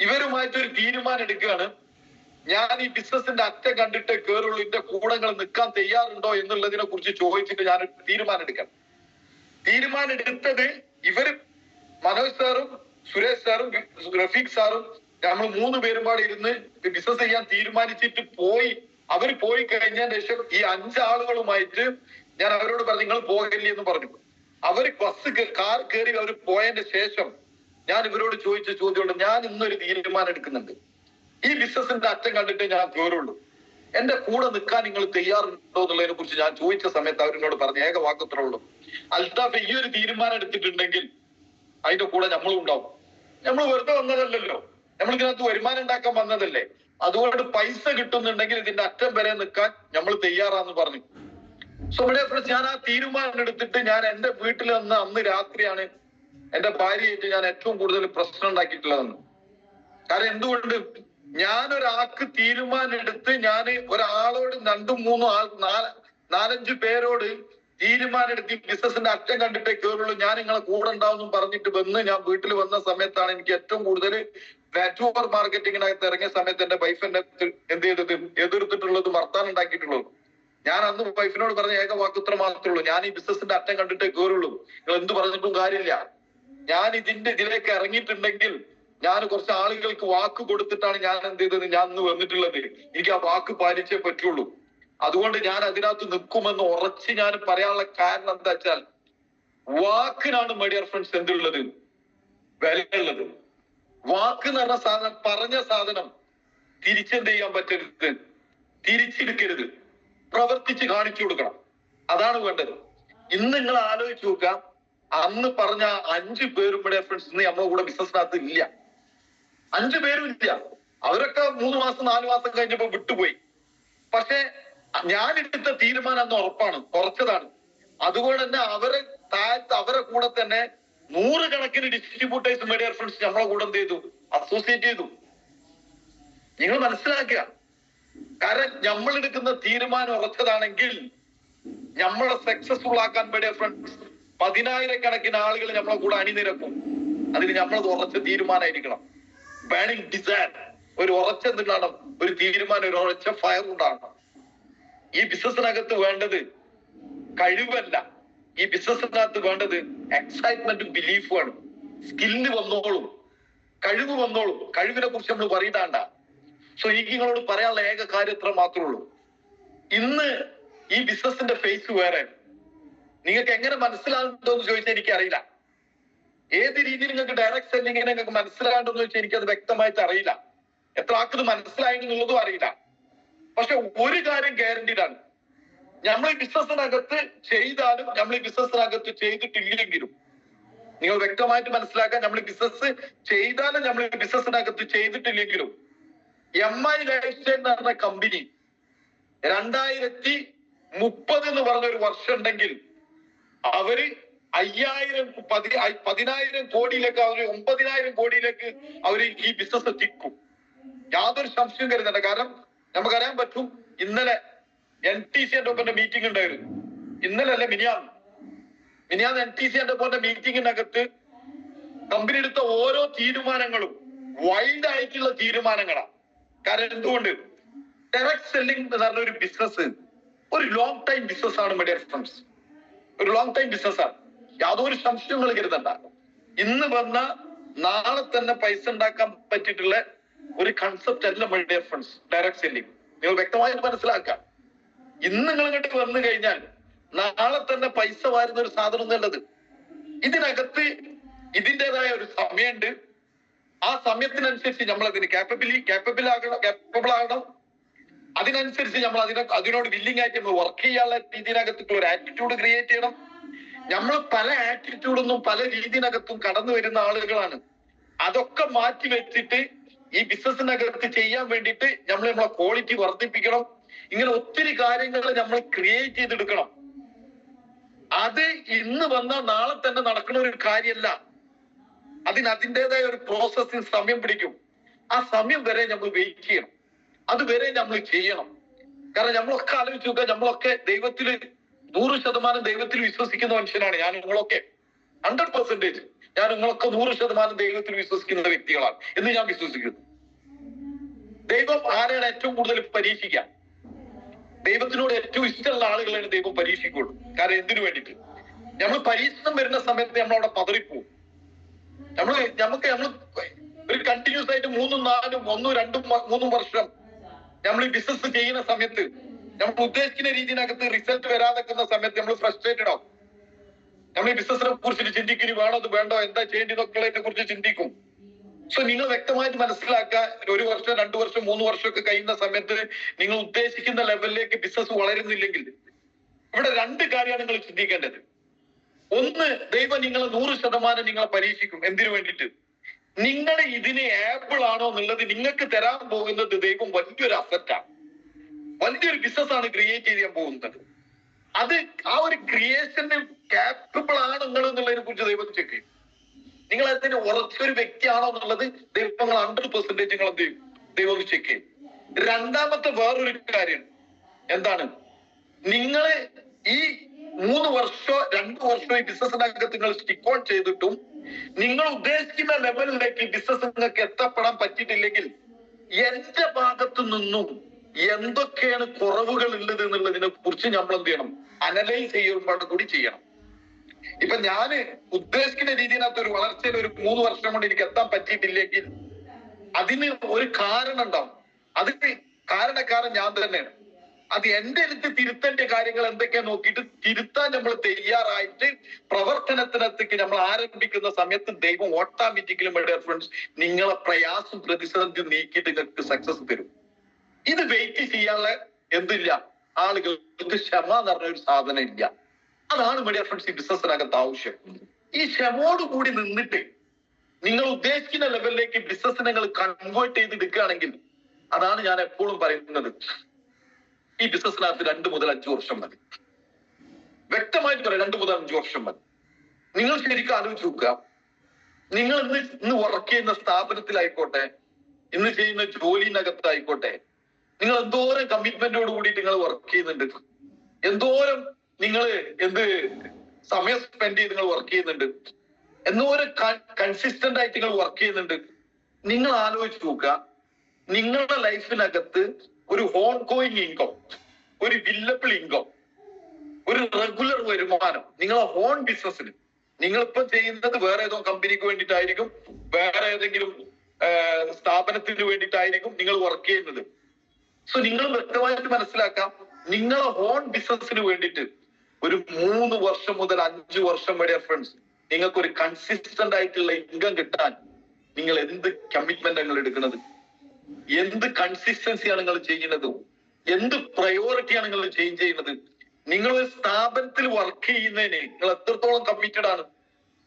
ഇവരുമായിട്ട് ഒരു തീരുമാനം എടുക്കുകയാണ്. ഞാൻ ഈ ബിസിനസിന്റെ അറ്റം കണ്ടിട്ട് കയറുള്ളൂ, എന്റെ കൂടങ്ങൾ നിൽക്കാൻ തയ്യാറുണ്ടോ എന്നുള്ളതിനെ കുറിച്ച് ചോദിച്ചിട്ട് ഞാൻ തീരുമാനം എടുക്കണം. തീരുമാനം എടുത്തത് ഇവര് മനോജ് സാറും സുരേഷ് സാറും റഫീഖ് സാറും നമ്മൾ 3 പേരും ഇരുന്ന് ബിസിനസ് ചെയ്യാൻ തീരുമാനിച്ചിട്ട് പോയി. അവർ പോയി കഴിഞ്ഞതിന് ശേഷം ഈ 5 ആളുകളുമായിട്ട് ഞാൻ അവരോട് പറഞ്ഞു, നിങ്ങൾ പോകില്ലേ എന്ന് പറഞ്ഞു. അവർ കാർ കയറി അവർ പോയതിന്റെ ശേഷം ഞാൻ ഇവരോട് ചോദിച്ച ചോദ്യമുണ്ട്. ഞാൻ ഇന്നൊരു തീരുമാനം എടുക്കുന്നുണ്ട്. ഈ ബിസിനസിന്റെ അറ്റം കണ്ടിട്ട് ഞാൻ കയറുള്ളൂ. എന്റെ കൂടെ നിൽക്കാൻ നിങ്ങൾ തയ്യാറുണ്ടോ എന്നുള്ളതിനെ കുറിച്ച് ഞാൻ ചോദിച്ച സമയത്ത് അവരെന്നോട് പറഞ്ഞ ഏക വാക്കത്രേ ഉള്ളൂ, അൽത്താഫ് ഈ ഒരു തീരുമാനം എടുത്തിട്ടുണ്ടെങ്കിൽ അതിന്റെ കൂടെ നമ്മളും ഉണ്ടാവും. നമ്മൾ വെറുതെ വന്നതല്ലല്ലോ, നമ്മൾ ഇതിനകത്ത് വരുമാനം ഉണ്ടാക്കാൻ വന്നതല്ലേ, അതുകൊണ്ട് പൈസ കിട്ടുന്നുണ്ടെങ്കിൽ ഇതിന്റെ അറ്റം വരെ നിൽക്കാൻ നമ്മൾ തയ്യാറാന്ന് പറഞ്ഞു. സോ ഞാൻ ആ തീരുമാനം എടുത്തിട്ട് ഞാൻ എന്റെ വീട്ടിൽ വന്ന് അന്ന് രാത്രിയാണ് എന്റെ ഭാര്യയായിട്ട് ഞാൻ ഏറ്റവും കൂടുതൽ പ്രശ്നം ഉണ്ടാക്കിയിട്ടുള്ളതെന്ന്. കാരണം എന്തുകൊണ്ട്, ഞാനൊരാൾക്ക് തീരുമാനം എടുത്ത് ഞാൻ ഒരാളോട് 2-3 ആൾ 4-5 പേരോട് തീരുമാനം എടുത്ത് ബിസിനസിന്റെ അറ്റം കണ്ടിട്ടേ കയറുള്ളൂ, ഞാൻ നിങ്ങളെ കൂടെ ഉണ്ടാവും പറഞ്ഞിട്ട് വന്ന് ഞാൻ വീട്ടിൽ വന്ന സമയത്താണ് എനിക്ക് ഏറ്റവും കൂടുതൽ നെറ്റ്വർക്ക് മാർക്കറ്റിങ്ങിനകത്ത് ഇറങ്ങിയ സമയത്ത് എന്റെ വൈഫ് എന്നെ എന്ത് ചെയ്തത്, എതിർത്തിട്ടുള്ളത്, വർത്താനം ഉണ്ടാക്കിയിട്ടുള്ളത്. ഞാൻ അന്ന് വൈഫിനോട് പറഞ്ഞ ഏക വാക്കുത്ര മാത്രമേ ഉള്ളൂ, ഞാൻ ഈ ബിസിനസിന്റെ അറ്റം കണ്ടിട്ടേ കയറുള്ളൂ, നിങ്ങൾ എന്ത് പറഞ്ഞിട്ടും കാര്യമില്ല. ഞാൻ ഇതിലേക്ക് ഇറങ്ങിയിട്ടുണ്ടെങ്കിൽ ഞാൻ കുറച്ച് ആളുകൾക്ക് വാക്ക് കൊടുത്തിട്ടാണ് ഞാൻ എന്ത് ചെയ്തത്, ഞാൻ ഇന്ന് വന്നിട്ടുള്ളത്. എനിക്ക് ആ വാക്ക് പാലിച്ചേ പറ്റുള്ളൂ. അതുകൊണ്ട് ഞാൻ അതിനകത്ത് നിൽക്കുമെന്ന് ഉറച്ച് ഞാൻ പറയാനുള്ള കാരണം എന്താ വെച്ചാൽ, വാക്കിനാണ് മൈ ഡിയർ ഫ്രണ്ട്സ് എന്തുള്ളത്, വിലയുള്ളത്. വാക്ക് എന്ന് പറഞ്ഞ സാധനം, പറഞ്ഞ സാധനം തിരിച്ചെന്ത് ചെയ്യാൻ പറ്റരുത്, തിരിച്ചെടുക്കരുത്, പ്രവർത്തിച്ച് കാണിച്ചു കൊടുക്കണം. അതാണ് വേണ്ടത്. ഇന്ന് നിങ്ങൾ ആലോചിച്ച് നോക്കാം, അന്ന് പറഞ്ഞ 5 പേരും ഇവിടെ ഫ്രണ്ട്സ് ഇന്ന് നമ്മുടെ കൂടെ ബിസിനസ്സിനകത്ത് ഇല്ല. 5 പേരും ഇല്ല. അവരൊക്കെ 3 മാസം 4 മാസം കഴിഞ്ഞപ്പോ വിട്ടുപോയി. പക്ഷെ ഞാൻ എടുത്ത തീരുമാനം അന്ന് ഉറപ്പാണ്, കുറച്ചതാണ്. അതുകൊണ്ട് തന്നെ അവരെ കൂടെ തന്നെ 100 കണക്കിന് ഡിസ്ട്രിബ്യൂട്ടേഴ്സ് മീഡിയ ഫ്രണ്ട്സ് നമ്മളെ കൂടെ എന്ത് ചെയ്തു, അസോസിയേറ്റ് ചെയ്തു. നിങ്ങൾ മനസ്സിലാക്കുക, കാരണം നമ്മൾ എടുക്കുന്ന തീരുമാനം ഉറച്ചതാണെങ്കിൽ നമ്മളെ സക്സസ്ഫുൾ ആക്കാൻ മീഡിയ ഫ്രണ്ട്സ് 10,000 കണക്കിന് ആളുകൾ നമ്മളെ കൂടെ അണിനിരക്കും. അതിന് നമ്മളത് ഉറച്ച തീരുമാനമായിരിക്കണം. ബേണിംഗ് ഡിസൈർ, ഒരു ഉറച്ച എന്തുണ്ടാകണം, ഒരു തീരുമാനം, ഒരു ഉറച്ച ഫയർ ഉണ്ടാകണം. ഈ ബിസിനസിനകത്ത് വേണ്ടത് കഴിവല്ല, ഈ ബിസിനസിനകത്ത് വേണ്ടത് എക്സൈറ്റ്മെന്റും ബിലീഫും ആണ്. സ്കില്ല് വന്നോളും, കഴിവ് വന്നോളും, കഴിവിനെ കുറിച്ച് നമ്മൾ പറയണ്ട. സോ എനിക്ക് നിങ്ങളോട് പറയാനുള്ള ഏക കാര്യം ഇത്ര മാത്രമേ ഉള്ളൂ, ഇന്ന് ഈ ബിസിനസിന്റെ ഫേസ് വേറെ. നിങ്ങൾക്ക് എങ്ങനെ മനസ്സിലാകുന്നുണ്ടോ എന്ന് ചോദിച്ചാൽ എനിക്കറിയില്ല. ഏത് രീതിയിൽ നിങ്ങൾക്ക് ഡയറക്റ്റ് സെല്ലിങ്ങിനെ നിങ്ങൾക്ക് മനസ്സിലാകണ്ടെന്ന് ചോദിച്ചാൽ എനിക്കത് വ്യക്തമായിട്ട് അറിയില്ല. എത്ര ആൾക്കത് മനസ്സിലായി എന്നുള്ളതും അറിയില്ല. പക്ഷെ ഒരു കാര്യം ഗ്യാരണ്ടീഡ് ആണ്, നമ്മൾ ഈ ബിസിനസിനകത്ത് ചെയ്താലും നമ്മൾ ഈ ബിസിനസിനകത്ത് ചെയ്തിട്ടില്ലെങ്കിലും നിങ്ങൾ വ്യക്തമായിട്ട് മനസ്സിലാക്കാൻ, നമ്മൾ ബിസിനസ് ചെയ്താലും നമ്മൾ ബിസിനസിനകത്ത് ചെയ്തിട്ടില്ലെങ്കിലും MI ലൈഫ് സ്റ്റൈൽ എന്ന് പറഞ്ഞ കമ്പനി 2030 എന്ന് പറഞ്ഞ ഒരു വർഷം ഉണ്ടെങ്കിൽ അവര് 10,000 കോടിയിലേക്ക്, അവർ 9,000 കോടിയിലേക്ക് അവര് ഈ ബിസിനസ് എത്തിക്കും. യാതൊരു സംശയം കരുതണ്ട. കാരണം നമുക്കറിയാൻ പറ്റും, ഇന്നലെ NTC എൻ്റെ ഒപ്പം മീറ്റിംഗ് ഉണ്ടായിരുന്നു. ഇന്നലെ അല്ല, മിനിയാന്ന് NTC എൻ്റെ ഒപ്പം മീറ്റിംഗിനകത്ത് കമ്പനി എടുത്ത ഓരോ തീരുമാനങ്ങളും വൈൽഡ് ആയിട്ടുള്ള തീരുമാനങ്ങളാണ്. കാരണം എന്തുകൊണ്ട്, ഡയറക്ട് സെല്ലിംഗ് എന്ന് പറഞ്ഞ ഒരു ബിസിനസ് ഒരു ലോങ് ടൈം ബിസിനസ് ആണ് മൈ ഡിയർ ഫ്രണ്ട്സ്, ഒരു ലോങ് ടൈം ബിസിനസ് ആണ്. യാതൊരു സംശയങ്ങൾ കരുതണ്ട. ഇന്ന് വന്ന നാളെ തന്നെ പൈസ ഉണ്ടാക്കാൻ പറ്റിയിട്ടുള്ള ഒരു കൺസെപ്റ്റ് അല്ല my dear friends direct selling. നിങ്ങൾ വ്യക്തമായിട്ട് മനസ്സിലാക്കാം. ഇന്ന് നിങ്ങൾ ഇങ്ങോട്ട് വന്നു കഴിഞ്ഞാൽ നാളെ തന്നെ പൈസ വാരുന്ന ഒരു സാധനം എന്നുള്ളത്, ഇതിനകത്ത് ഇതിൻ്റെതായ ഒരു സമയമുണ്ട്. ആ സമയത്തിനനുസരിച്ച് നമ്മൾ അതിന് കേപ്പബിൾ ആകണം. അതിനനുസരിച്ച് നമ്മൾ അതിനോട് വില്ലിംഗ് ആയിട്ട് നമ്മൾ വർക്ക് ചെയ്യാനുള്ള രീതിനകത്തുള്ള ഒരു ആറ്റിറ്റ്യൂഡ് ക്രിയേറ്റ് ചെയ്യണം. നമ്മൾ പല ആറ്റിറ്റ്യൂഡൊന്നും പല രീതിനകത്തും കടന്നു വരുന്ന ആളുകളാണ്. അതൊക്കെ മാറ്റി വെച്ചിട്ട് ഈ ബിസിനസിനകത്ത് ചെയ്യാൻ വേണ്ടിയിട്ട് നമ്മളെ ക്വാളിറ്റി വർദ്ധിപ്പിക്കണം. ഇങ്ങനെ ഒത്തിരി കാര്യങ്ങൾ നമ്മൾ ക്രിയേറ്റ് ചെയ്തെടുക്കണം. അത് ഇന്ന് വന്നാൽ നാളെ തന്നെ നടക്കുന്ന ഒരു കാര്യമല്ല. അതിൻ്റെതായ ഒരു പ്രോസസ്സിന് സമയം പിടിക്കും. ആ സമയം വരെ നമ്മൾ വെയിറ്റ് ചെയ്യണം. അതുവരെ നമ്മൾ ചെയ്യണം. കാരണം നമ്മളൊക്കെ ആലോചിച്ച് നോക്കുക, നമ്മളൊക്കെ 100% ദൈവത്തിൽ വിശ്വസിക്കുന്ന മനുഷ്യനാണ്. ഞാൻ നിങ്ങളൊക്കെ 100% ഞാൻ നിങ്ങളൊക്കെ 100% ദൈവത്തിൽ വിശ്വസിക്കുന്ന വ്യക്തികളാണ് എന്ന് ഞാൻ വിശ്വസിക്കുന്നു. ദൈവം ആരെയാണ് ഏറ്റവും കൂടുതൽ പരീക്ഷിക്കുക? ദൈവത്തിനോട് ഏറ്റവും ഇഷ്ടമുള്ള ആളുകളാണ് ദൈവം പരീക്ഷിക്കുള്ളൂ. കാരണം എന്തിനു വേണ്ടിയിട്ട്? നമ്മൾ പരീക്ഷണം വരുന്ന സമയത്ത് നമ്മളവിടെ പതറിപ്പോവും. നമ്മൾ ഒരു കണ്ടിന്യൂസ് ആയിട്ട് 3, 4, 1, 2, 3 വർഷം നമ്മൾ ഈ ബിസിനസ് ചെയ്യുന്ന സമയത്ത് നമ്മൾ ഉദ്ദേശിക്കുന്ന രീതിനകത്ത് റിസൾട്ട് വരാതെക്കുന്ന സമയത്ത് നമ്മൾ ഫ്രസ്ട്രേറ്റഡ് ആവും. നമ്മൾ ഈ ബിസിനസിനെ കുറിച്ചിട്ട് ചിന്തിക്കും, വേണോ അത് വേണ്ടോ, എന്താ ചെയ്യേണ്ടതൊക്കെ കുറിച്ച് ചിന്തിക്കും. സോ നിങ്ങൾ വ്യക്തമായിട്ട് മനസ്സിലാക്കുക, 1 വർഷം 2 വർഷം 3 വർഷമൊക്കെ കഴിയുന്ന സമയത്ത് നിങ്ങൾ ഉദ്ദേശിക്കുന്ന ലെവലിലേക്ക് ബിസിനസ് വളരുന്നില്ലെങ്കിൽ ഇവിടെ 2 കാര്യമാണ് നിങ്ങൾ ചിന്തിക്കേണ്ടത്. ഒന്ന്, ദൈവം നിങ്ങളെ 100% നിങ്ങളെ പരീക്ഷിക്കും. എന്തിനു വേണ്ടിയിട്ട്? നിങ്ങൾ ഇതിന് ഏബിൾ ആണോ എന്നുള്ളത് നിങ്ങൾക്ക് തരാൻ പോകുന്നത് ദൈവം വലിയൊരു അസറ്റാണ്, വലിയൊരു ബിസിനസ് ആണ് ക്രിയേറ്റ് ചെയ്യാൻ പോകുന്നത്. അത് ആ ഒരു ക്രിയേഷന് കാപ്പബിൾ ആണ് നിങ്ങൾ എന്നുള്ളതിനെ കുറിച്ച് ദൈവം ചെക്ക് ചെയ്യും. നിങ്ങൾ അതിന് ഉറച്ചൊരു വ്യക്തിയാണോ എന്നുള്ളത് ദൈവങ്ങൾ 100% നിങ്ങൾ എന്ത് ചെയ്യും? ദൈവം ചെക്ക് ചെയ്യും. രണ്ടാമത്തെ വേറൊരു കാര്യം എന്താണ്? നിങ്ങള് ഈ 3 വർഷമോ 2 വർഷമോ ഈ ബിസിനസ്സിനകത്ത് നിങ്ങൾ സ്റ്റിക്ക് ഓൺ ചെയ്തിട്ടും നിങ്ങൾ ഉദ്ദേശിക്കുന്ന ലെവലിലേക്ക് ബിസിനസ് നിങ്ങൾക്ക് എത്തപ്പെടാൻ പറ്റിയിട്ടില്ലെങ്കിൽ എന്റെ ഭാഗത്തു നിന്നും എന്തൊക്കെയാണ് കുറവുകൾ ഉള്ളത് എന്നുള്ളതിനെ കുറിച്ച് നമ്മൾ എന്ത് ചെയ്യണം? അനലൈസ് ചെയ്യുമ്പോൾ കൂടി ചെയ്യണം. ഇപ്പൊ ഞാന് ഉദ്ദേശിക്കുന്ന രീതിയിനകത്ത് ഒരു വളർച്ചയിൽ ഒരു 3 വർഷം കൊണ്ട് എനിക്ക് എത്താൻ പറ്റിയിട്ടില്ലെങ്കിൽ അതിന് ഒരു കാരണം ഉണ്ടാവും. അതിന് കാരണക്കാരൻ ഞാൻ തന്നെയാണ്. അത് എന്റെ അടുത്ത് തിരുത്തേണ്ട കാര്യങ്ങൾ എന്തൊക്കെയാ നോക്കിയിട്ട് തിരുത്താൻ നമ്മൾ തയ്യാറായിട്ട് പ്രവർത്തനത്തിനകത്തേക്ക് നമ്മൾ ആരംഭിക്കുന്ന സമയത്ത് ദൈവം ഓട്ടോമാറ്റിക്കലി ഫ്രണ്ട്സ് നിങ്ങളെ പ്രയാസം പ്രതിസന്ധി നീക്കിയിട്ട് നിങ്ങൾക്ക് സക്സസ് തരും. ഇത് വെയിറ്റ് ചെയ്യാനുള്ള എന്തില്ല, ആളുകൾക്ക് ക്ഷമ എന്ന് പറഞ്ഞ ഒരു സാധനം ഇല്ല. അതാണ് മീഡിയ ഫ്രണ്ട്സ് ഈ ബിസിനസ്സിനകത്ത് ആവശ്യം. ഈ ക്ഷമയോട് കൂടി നിന്നിട്ട് നിങ്ങൾ ഉദ്ദേശിക്കുന്ന ലെവലിലേക്ക് ബിസിനസ് നിങ്ങൾ കൺവേർട്ട് ചെയ്തെടുക്കുകയാണെങ്കിൽ, അതാണ് ഞാൻ എപ്പോഴും പറയുന്നത്, ഈ ബിസിനസ്സിനകത്ത് 2 മുതൽ 5 വർഷം മതി. വ്യക്തമായിട്ട് പറയാം, 2 മുതൽ 5 വർഷം മതി. നിങ്ങൾ ശരിക്കും ആലോചിച്ച് നോക്കുക. നിങ്ങൾ ഇന്ന് വർക്ക് ചെയ്യുന്ന സ്ഥാപനത്തിലായിക്കോട്ടെ, ഇന്ന് ചെയ്യുന്ന ജോലിനകത്തായിക്കോട്ടെ, നിങ്ങൾ എന്തോരം കമ്മിറ്റ്മെന്റോട് കൂടിയിട്ട് നിങ്ങൾ വർക്ക് ചെയ്യുന്നുണ്ട്, എന്തോരം നിങ്ങൾ സമയം സ്പെൻഡ് ചെയ്ത് നിങ്ങൾ വർക്ക് ചെയ്യുന്നുണ്ട്, എന്തോരം കൺസിസ്റ്റന്റ് ആയിട്ട് നിങ്ങൾ വർക്ക് ചെയ്യുന്നുണ്ട്. നിങ്ങൾ ആലോചിച്ച് നോക്കുക, നിങ്ങളുടെ ലൈഫിനകത്ത് ഒരു ഓൺ ഗോയിങ് ഇൻകം, ഒരു വില്ലബിൾ ഇൻകം, ഒരു റെഗുലർ വരുമാനം നിങ്ങളെ ഓൺ ബിസിനസ്സിന്, നിങ്ങളിപ്പം ചെയ്യുന്നത് വേറെ ഏതോ കമ്പനിക്ക് വേണ്ടിയിട്ടായിരിക്കും, വേറെ ഏതെങ്കിലും സ്ഥാപനത്തിന് വേണ്ടിയിട്ടായിരിക്കും നിങ്ങൾ വർക്ക് ചെയ്യുന്നത്. സോ നിങ്ങൾ വ്യക്തമായിട്ട് മനസ്സിലാക്കാം, നിങ്ങളെ ഓൺ ബിസിനസ്സിന് വേണ്ടിയിട്ട് ഒരു 3 വർഷം മുതൽ 5 വർഷം വരെ ഫ്രണ്ട്സ് നിങ്ങൾക്ക് ഒരു കൺസിസ്റ്റന്റ് ആയിട്ടുള്ള ഇൻകം കിട്ടാൻ നിങ്ങൾ എന്ത് കമ്മിറ്റ്മെന്റ് നിങ്ങൾ എടുക്കുന്നത്, എന്ത് കൺസിസ്റ്റൻസിയാണ് നിങ്ങൾ ചെയ്യുന്നത്, എന്ത് പ്രയോറിറ്റിയാണ് നിങ്ങൾ ചേഞ്ച് ചെയ്യുന്നത്. നിങ്ങൾ ഒരു സ്ഥാപനത്തിൽ വർക്ക് ചെയ്യുന്നതിന് നിങ്ങൾ എത്രത്തോളം കമ്മിറ്റഡ് ആണ്.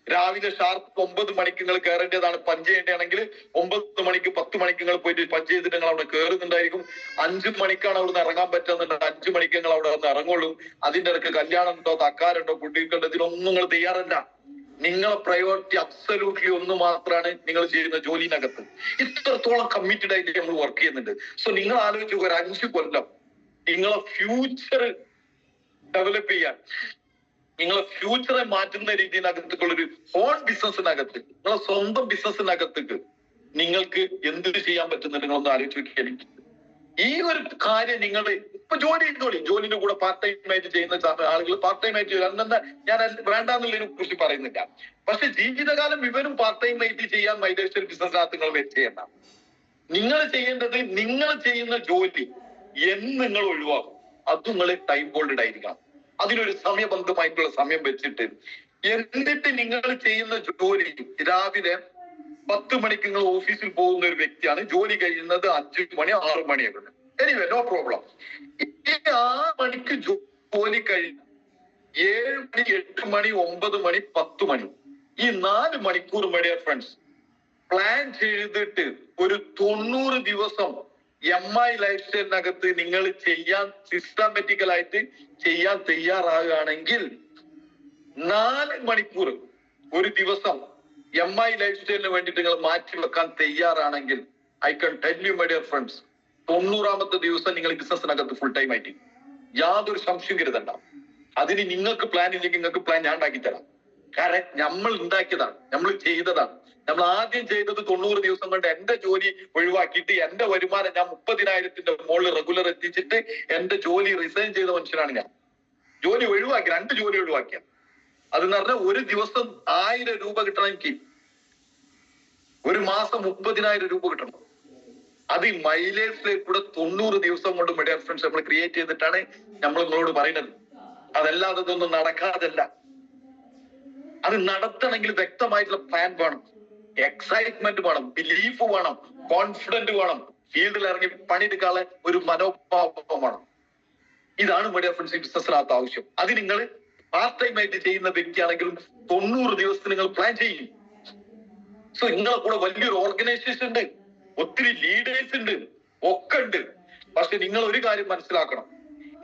രാവിലെ ഷാർപ്പ് 9 മണിക്ക് നിങ്ങൾ കയറേണ്ടതാണ്. പഞ്ച് ചെയ്യേണ്ടതാണെങ്കിൽ 9 മണിക്ക് 10 മണിക്ക് നിങ്ങൾ പോയിട്ട് പഞ്ച് ചെയ്തിട്ട് നിങ്ങൾ അവിടെ കയറുന്നുണ്ടായിരിക്കും. 5 മണിക്കാണ് അവിടെ നിന്ന് ഇറങ്ങാൻ പറ്റുന്നുണ്ട്, 5 മണിക്ക് നിങ്ങൾ അവിടെ നിന്ന് ഇറങ്ങുള്ളൂ. അതിന്റെ ഇടയ്ക്ക് കല്യാണം ഉണ്ടോ, തക്കാരുണ്ടോ, കുട്ടികളുടെ ഇതിനൊന്നും നിങ്ങൾ തയ്യാറല്ല. നിങ്ങളെ പ്രയോറിറ്റി അബ്സല്യൂട്ട്ലി ഒന്ന് മാത്രമാണ് നിങ്ങൾ ചെയ്യുന്ന ജോലിനകത്ത്. ഇത്രത്തോളം കമ്മിറ്റഡ് ആയിട്ട് നമ്മൾ വർക്ക് ചെയ്യുന്നുണ്ട്. സോ നിങ്ങൾ ആലോചിച്ച് ഒരു 5 കൊല്ലം നിങ്ങളെ ഫ്യൂച്ചർ ഡെവലപ്പ് ചെയ്യാൻ, നിങ്ങളെ ഫ്യൂച്ചറെ മാറ്റുന്ന രീതിയിനകത്തേക്കുള്ളൊരു ഓൺ ബിസിനസ്സിനകത്ത്, നിങ്ങളെ സ്വന്തം ബിസിനസ്സിനകത്തേക്ക് നിങ്ങൾക്ക് എന്ത് ചെയ്യാൻ പറ്റുന്നുണ്ട് നിങ്ങളൊന്ന് ആലോചിച്ച് നോക്കിയാൽ. ഈ ഒരു കാര്യം നിങ്ങൾ ഇപ്പൊ ജോലിന്റെ കൂടെ പാർട്ട് ടൈം ആയിട്ട് ചെയ്യുന്ന ആളുകൾ പാർട്ട് ടൈം ആയിട്ട് അന്നെന്താ ഞാൻ വേണ്ടാന്നുള്ളതിനെ കുറിച്ച് പറയുന്നില്ല. പക്ഷെ ജീവിതകാലം ഇവരും പാർട്ട് ടൈം ആയിട്ട് ചെയ്യാൻ മൈലേശ്വര ബിസിനസ്സിനകത്ത് നിങ്ങൾ വെച്ച് ചെയ്യണ്ട. നിങ്ങൾ ചെയ്യേണ്ടത് നിങ്ങൾ ചെയ്യുന്ന ജോലി എന്ന് നിങ്ങൾ ഒഴിവാക്കും, അത് നിങ്ങൾ ടൈം ബോൾഡ് ആയിരിക്കണം. അതിനൊരു സമയബന്ധമായിട്ടുള്ള സമയം വെച്ചിട്ട് എന്നിട്ട് നിങ്ങൾ ചെയ്യുന്ന ജോലി രാവിലെ 10 മണിക്ക് നിങ്ങൾ ഓഫീസിൽ പോകുന്ന ഒരു വ്യക്തിയാണ്, ജോലി കഴിയുന്നത് 5 മണി 6 മണിയൊക്കെ. Anyway no problem. 6 മണിക്ക് ജോലി കഴിഞ്ഞ് 7 മണി 8 മണി 9 മണി 10 മണി ഈ 4 മണിക്കൂർ മണിയാ ഫ്രണ്ട്സ് പ്ലാൻ ചെയ്തിട്ട് ഒരു 90 ദിവസം MI ലൈഫ് സ്റ്റൈലിനകത്ത് നിങ്ങൾ ചെയ്യാൻ സിസ്റ്റമാറ്റിക്കലായിട്ട് ചെയ്യാൻ തയ്യാറാകുകയാണെങ്കിൽ 4 മണിക്കൂർ ഒരു ദിവസം MI ലൈഫ് സ്റ്റൈലിന് വേണ്ടിയിട്ട് നിങ്ങൾ മാറ്റി വെക്കാൻ തയ്യാറാണെങ്കിൽ I can tell you my dear friends, 90ാമത്തെ ദിവസം നിങ്ങൾ ബിസിനസ്സിനകത്ത് ഫുൾ ടൈം ആയിട്ട് യാതൊരു സംശയം കരുതണ്ട. അതിന് നിങ്ങൾക്ക് പ്ലാൻ ഇല്ലെങ്കിൽ നിങ്ങൾക്ക് പ്ലാൻ ഞാൻ ഉണ്ടാക്കി തരാം. കാരണം നമ്മൾ ഉണ്ടാക്കിയതാണ്, നമ്മൾ ചെയ്തതാണ്. നമ്മൾ ആദ്യം ചെയ്തത് 90 ദിവസം കൊണ്ട് എന്റെ ജോലി ഒഴിവാക്കിയിട്ട് എന്റെ വരുമാനം ഞാൻ 30,000-ന്റെ മുകളിൽ റെഗുലർ എത്തിച്ചിട്ട് എന്റെ ജോലി റിസൈൻ ചെയ്ത മനുഷ്യനാണ് ഞാൻ. ജോലി ഒഴിവാക്കി, 2 ജോലി ഒഴിവാക്കിയ. അതെന്ന് പറഞ്ഞാൽ ഒരു ദിവസം 1000 രൂപ കിട്ടണമെങ്കിൽ ഒരു മാസം 30,000 രൂപ കിട്ടണം. അത് ഈ മൈലേജിലേക്ക് കൂടെ 90 ദിവസം കൊണ്ട് മീഡിയ ഫ്രണ്ട്സ് നമ്മൾ ക്രിയേറ്റ് ചെയ്തിട്ടാണ് നമ്മൾ നിങ്ങളോട് പറയുന്നത്. അതല്ലാതെ ഇതൊന്നും നടക്കാതല്ല. അത് നടത്തണമെങ്കിൽ വ്യക്തമായിട്ടുള്ള പ്ലാൻ വേണം. എക്സൈറ്റ്മെന്റ് വേണം, ബിലീഫ് വേണം, കോൺഫിഡന്റ് വേണം, ഫീൽഡിൽ ഇറങ്ങി പണിയെടുക്കാനുള്ള ഒരു മനോഭാവം വേണം. ഇതാണ് മീഡിയ ഫ്രണ്ട്സ് ബിസിനസ്സിനകത്ത് ആവശ്യം. അത് നിങ്ങൾ പാർട്ട് ടൈം ആയിട്ട് ചെയ്യുന്ന വ്യക്തിയാണെങ്കിലും 90 ദിവസത്തിന് നിങ്ങൾ പ്ലാൻ ചെയ്യും. സോ നിങ്ങളെ കൂടെ വലിയൊരു ഓർഗനൈസേഷൻ ഉണ്ട്, ഒത്തിരി ലീഡേഴ്സ് ഉണ്ട്, ഒക്കെ ഉണ്ട്. പക്ഷെ നിങ്ങൾ ഒരു കാര്യം മനസ്സിലാക്കണം,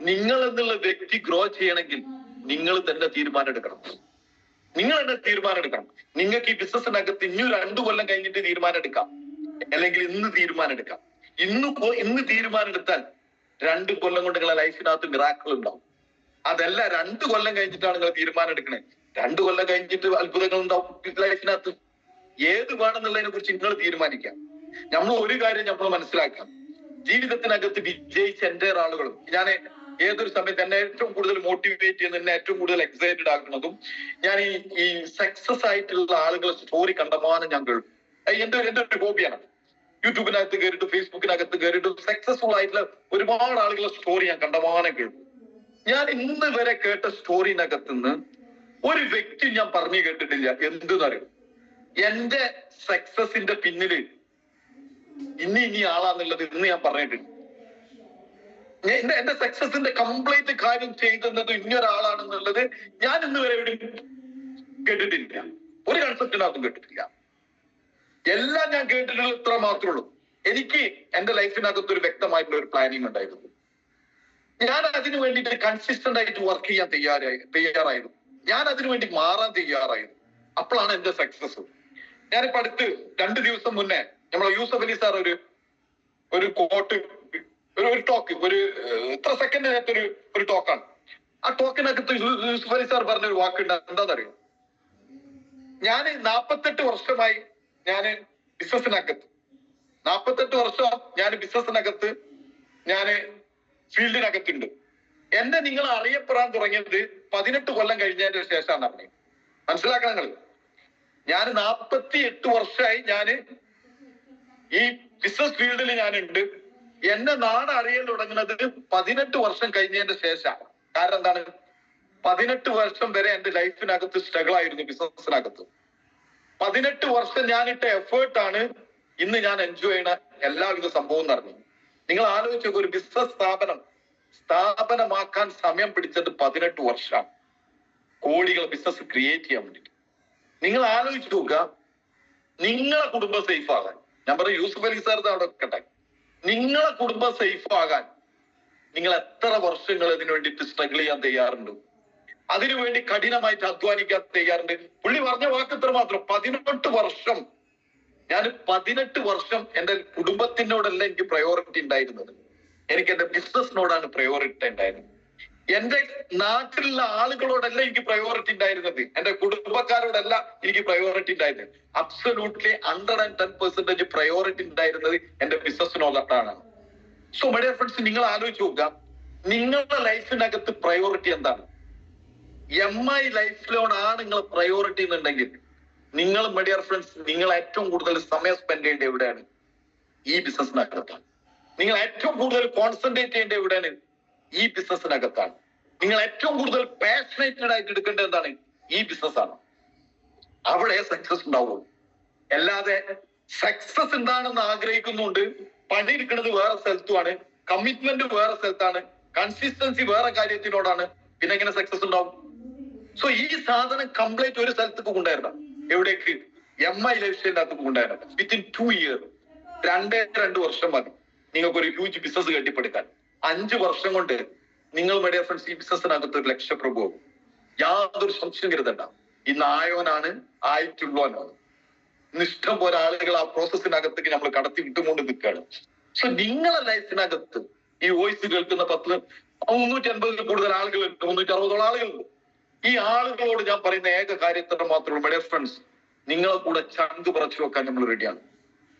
നിങ്ങൾ എന്നുള്ള വ്യക്തി ഗ്രോ ചെയ്യണമെങ്കിൽ നിങ്ങൾ തന്നെ തീരുമാനം എടുക്കണം. നിങ്ങൾ തന്നെ തീരുമാനം എടുക്കണം. നിങ്ങൾക്ക് ഈ ബിസിനസ്സിനകത്ത് ഇനി 2 കൊല്ലം കഴിഞ്ഞിട്ട് തീരുമാനം എടുക്കാം, അല്ലെങ്കിൽ ഇന്ന് തീരുമാനം എടുക്കാം. ഇന്ന് തീരുമാനം എടുത്താൽ 2 കൊല്ലം കൊണ്ട് നിങ്ങളെ ലൈഫിനകത്ത് മിറാക്കിൾ ഉണ്ടാവും. അതല്ല 2 കൊല്ലം കഴിഞ്ഞിട്ടാണ് നിങ്ങൾ തീരുമാനം എടുക്കണേ, 2 കൊല്ലം കഴിഞ്ഞിട്ട് അത്ഭുതങ്ങൾ ഉണ്ടാവും ലൈഫിനകത്ത്. ഏത് വേണമെന്നുള്ളതിനെ കുറിച്ച് നിങ്ങൾ തീരുമാനിക്കാം. നമ്മൾ ഒരു കാര്യം നമ്മൾ മനസ്സിലാക്കാം, ജീവിതത്തിനകത്ത് വിജയിച്ച എൻ്റെ ആളുകളും, ഞാൻ ഏതൊരു സമയത്ത് എന്നെ ഏറ്റവും കൂടുതൽ മോട്ടിവേറ്റ് ചെയ്യുന്ന, എന്നെ ഏറ്റവും കൂടുതൽ എക്സൈറ്റഡ് ആക്കുന്നതും ഞാൻ ഈ സക്സസ് ആയിട്ടുള്ള ആളുകളെ സ്റ്റോറി കണ്ടമാനം ഞാൻ കേൾക്കും. എന്റെ ഒരു ഹോബിയാണ്. യൂട്യൂബിനകത്ത് കയറിയിട്ട് ഫേസ്ബുക്കിനകത്ത് കയറിയിട്ട് സക്സസ്ഫുൾ ആയിട്ടുള്ള ഒരുപാട് ആളുകളെ സ്റ്റോറി ഞാൻ കണ്ടമാനം കേൾക്കും. ഞാൻ ഇന്ന് വരെ കേട്ട സ്റ്റോറിനകത്ത് നിന്ന് ഒരു വ്യക്തി ഞാൻ പറഞ്ഞു കേട്ടിട്ടില്ല എന്തെന്നറിയും, എന്റെ സക്സസിന്റെ പിന്നില് ഇനി ആളാന്നുള്ളത് ഇന്ന് ഞാൻ പറഞ്ഞിട്ടില്ല. എന്റെ സക്സസിന്റെ കംപ്ലീറ്റ് കാര്യം ചെയ്തെന്നത് ഇന്നൊരാളാണെന്നുള്ളത് ഞാൻ ഇന്ന് വരെ എവിടെയും കേട്ടിട്ടില്ല, ഒരു കൺസെപ്റ്റിനകത്തും കേട്ടിട്ടില്ല. എല്ലാം ഞാൻ കേട്ടിട്ടുള്ള ഇത്ര മാത്രമേ ഉള്ളൂ. എനിക്ക് എന്റെ ലൈഫിനകത്ത് ഒരു വ്യക്തമായിട്ടുള്ള ഒരു പ്ലാനിങ് ഉണ്ടായിരുന്നു. ഞാൻ അതിനു വേണ്ടിയിട്ട് കൺസിസ്റ്റന്റ് ആയിട്ട് വർക്ക് ചെയ്യാൻ തയ്യാറായിരുന്നു. ഞാൻ അതിനു വേണ്ടി മാറാൻ തയ്യാറായിരുന്നു. അപ്പോഴാണ് എന്റെ സക്സസ്. ഞാനിപ്പോ അടുത്ത് 2 ദിവസം മുന്നേ നമ്മളെ യൂസഫ് അലി സാർ ഒരു കോട്ട്, ഒരു ടോക്ക്, ഒരു ഇത്ര സെക്കൻഡിനകത്ത് ഒരു ടോക്കാണ്. ആ ടോക്കിനകത്ത് യൂസഫ് അലി സാർ പറഞ്ഞൊരു വാക്കുണ്ട്, എന്താണെന്നറിയോ? ഞാൻ 48 വർഷമായി ഞാൻ ബിസിനസ്സിനകത്ത്, 48 വർഷം ഞാൻ ബിസിനസ്സിനകത്ത്, ഞാൻ ഫീൽഡിനകത്തുണ്ട്. എന്നെ നിങ്ങൾ അറിയപ്പെടാൻ തുടങ്ങിയത് 18 കൊല്ലം കഴിഞ്ഞതിന് ശേഷമാണ് പറഞ്ഞത്. മനസ്സിലാക്കണം നിങ്ങൾ. ഞാൻ 48 വർഷമായി ഞാൻ ഈ ബിസിനസ് ഫീൽഡിൽ ഞാനുണ്ട്. എന്നെ നാട് അറിയാൻ തുടങ്ങുന്നത് 18 വർഷം കഴിഞ്ഞതിന്റെ ശേഷമാണ്. കാരണം എന്താണ്? 18 വർഷം വരെ എന്റെ ലൈഫിനകത്ത് സ്ട്രഗിൾ ആയിരുന്നു ബിസിനസ്സിനകത്ത്. 18 വർഷം ഞാനിട്ട എഫേർട്ടാണ് ഇന്ന് ഞാൻ എൻജോയ് ചെയ്യുന്ന എല്ലാവിധ സംഭവം നടന്നു. നിങ്ങൾ ആലോചിച്ച് നോക്കുക, ഒരു ബിസിനസ് സ്ഥാപനമാക്കാൻ സമയം പിടിച്ചത് 18 വർഷമാണ്. കോടികൾ ബിസിനസ് ക്രിയേറ്റ് ചെയ്യാൻ വേണ്ടിയിട്ട്. നിങ്ങൾ ആലോചിച്ച് നോക്കുക, നിങ്ങളെ കുടുംബം സേഫ് ആകാൻ, ഞാൻ പറയും യൂസഫ് അലി സാർ അവിടെ വെക്കട്ടെ, നിങ്ങളെ കുടുംബം സേഫ് ആകാൻ നിങ്ങൾ എത്ര വർഷങ്ങൾ അതിനു വേണ്ടിയിട്ട് സ്ട്രഗിൾ ചെയ്യാൻ തയ്യാറുണ്ട്? അതിനുവേണ്ടി കഠിനമായിട്ട് അധ്വാനിക്കാൻ തയ്യാറുണ്ട്? പുള്ളി പറഞ്ഞ വാക്ക് ഇത്ര മാത്രം, 18 വർഷം. ഞാൻ 18 വർഷം എന്റെ കുടുംബത്തിനോടല്ല എനിക്ക് പ്രയോറിറ്റി ഉണ്ടായിരുന്നത്, എനിക്ക് എന്റെ ബിസിനസിനോടാണ് പ്രയോറിറ്റി ഉണ്ടായിരുന്നത്. എന്റെ നാട്ടിലുള്ള ആളുകളോടല്ല എനിക്ക് പ്രയോറിറ്റി ഉണ്ടായിരുന്നത്, എന്റെ കുടുംബക്കാരോടല്ല എനിക്ക് പ്രയോറിറ്റി ഉണ്ടായിരുന്നത്. അബ്സല്യൂട്ട്ലി 110% പ്രയോറിറ്റി ഉണ്ടായിരുന്നത് എന്റെ ബിസിനസിനോടാണ്. സോ മൈ ഡിയർ ഫ്രണ്ട്സ്, നിങ്ങൾ ആലോചിച്ച് നോക്കുക, നിങ്ങളുടെ ലൈഫിനകത്ത് പ്രയോറിറ്റി എന്താണ്? MI ലൈഫിലോടാണ് നിങ്ങൾ പ്രയോറിറ്റി എന്നുണ്ടെങ്കിൽ, നിങ്ങൾ മൈ ഡിയർ ഫ്രണ്ട്സ്, നിങ്ങൾ ഏറ്റവും കൂടുതൽ സമയം സ്പെൻഡ് ചെയ്യേണ്ടത് എവിടെയാണ്? ഈ ബിസിനസിനകത്താണ്. നിങ്ങൾ ഏറ്റവും കൂടുതൽ കോൺസെൻട്രേറ്റ് ചെയ്യേണ്ടത് എവിടെയാണ്? ഈ ബിസിനസിനകത്താണ്. നിങ്ങൾ ഏറ്റവും കൂടുതൽ പാഷനേറ്റഡ് ആയിട്ട് എടുക്കേണ്ടത് എന്താണ്? ഈ ബിസിനസ് ആണ്. അവിടെ സക്സസ് ഉണ്ടാവുള്ളൂ. അല്ലാതെ സക്സസ് എന്താണെന്ന് ആഗ്രഹിക്കുന്നുണ്ട്, പണിയെടുക്കുന്നത് വേറെ സ്ഥലത്തുമാണ്, കമ്മിറ്റ്മെന്റ് വേറെ സ്ഥലത്താണ്, കൺസിസ്റ്റൻസി വേറെ കാര്യത്തിനോടാണ്, പിന്നെ എങ്ങനെ സക്സസ് ഉണ്ടാവും? സോ ഈ സാധനം കംപ്ലീറ്റ് ഒരു സ്ഥലത്തേക്ക് കൊണ്ടുവരണം. എവിടേക്ക്? MI ലൈഫ് സ്റ്റൈലിനകത്ത് കൊണ്ടുവരണം. വിത്തിൻ 2 ഇയർ, 2 വർഷം മതി നിങ്ങൾക്ക് ഒരു ഹ്യൂജ് ബിസിനസ് കെട്ടിപ്പടുക്കാൻ. 5 വർഷം കൊണ്ട് നിങ്ങൾ മൈ ഡിയർ ഫ്രണ്ട്സ് ഈ ബിസിനസ്സിനകത്ത് ഒരു ലക്ഷപ്രഭു. യാതൊരു സംശയം കരുതണ്ട. ഇന്ന് ആയവനാണ്, ആയിട്ടുള്ളവനാണ്. ഇഷ്ടം പോലെ ആളുകൾ ആ പ്രോസസ്സിനകത്തേക്ക് നമ്മൾ കടത്തി വിട്ടുകൊണ്ട് നിൽക്കുകയാണ്. സോ നിങ്ങളെ ലൈഫിനകത്ത് ഈ വോയിസ് കേൾക്കുന്ന 350 കൂടുതൽ ആളുകളുണ്ട്, 360 ആളുകളുണ്ട്. ഈ ആളുകളോട് ഞാൻ പറയുന്ന ഏക കാര്യത്തിന് മാത്രമേ മൈ ഡിയർ ഫ്രണ്ട്സ്, നിങ്ങളെ കൂടെ ചങ്ക് പറച്ചു വെക്കാൻ നമ്മൾ റെഡിയാണ്.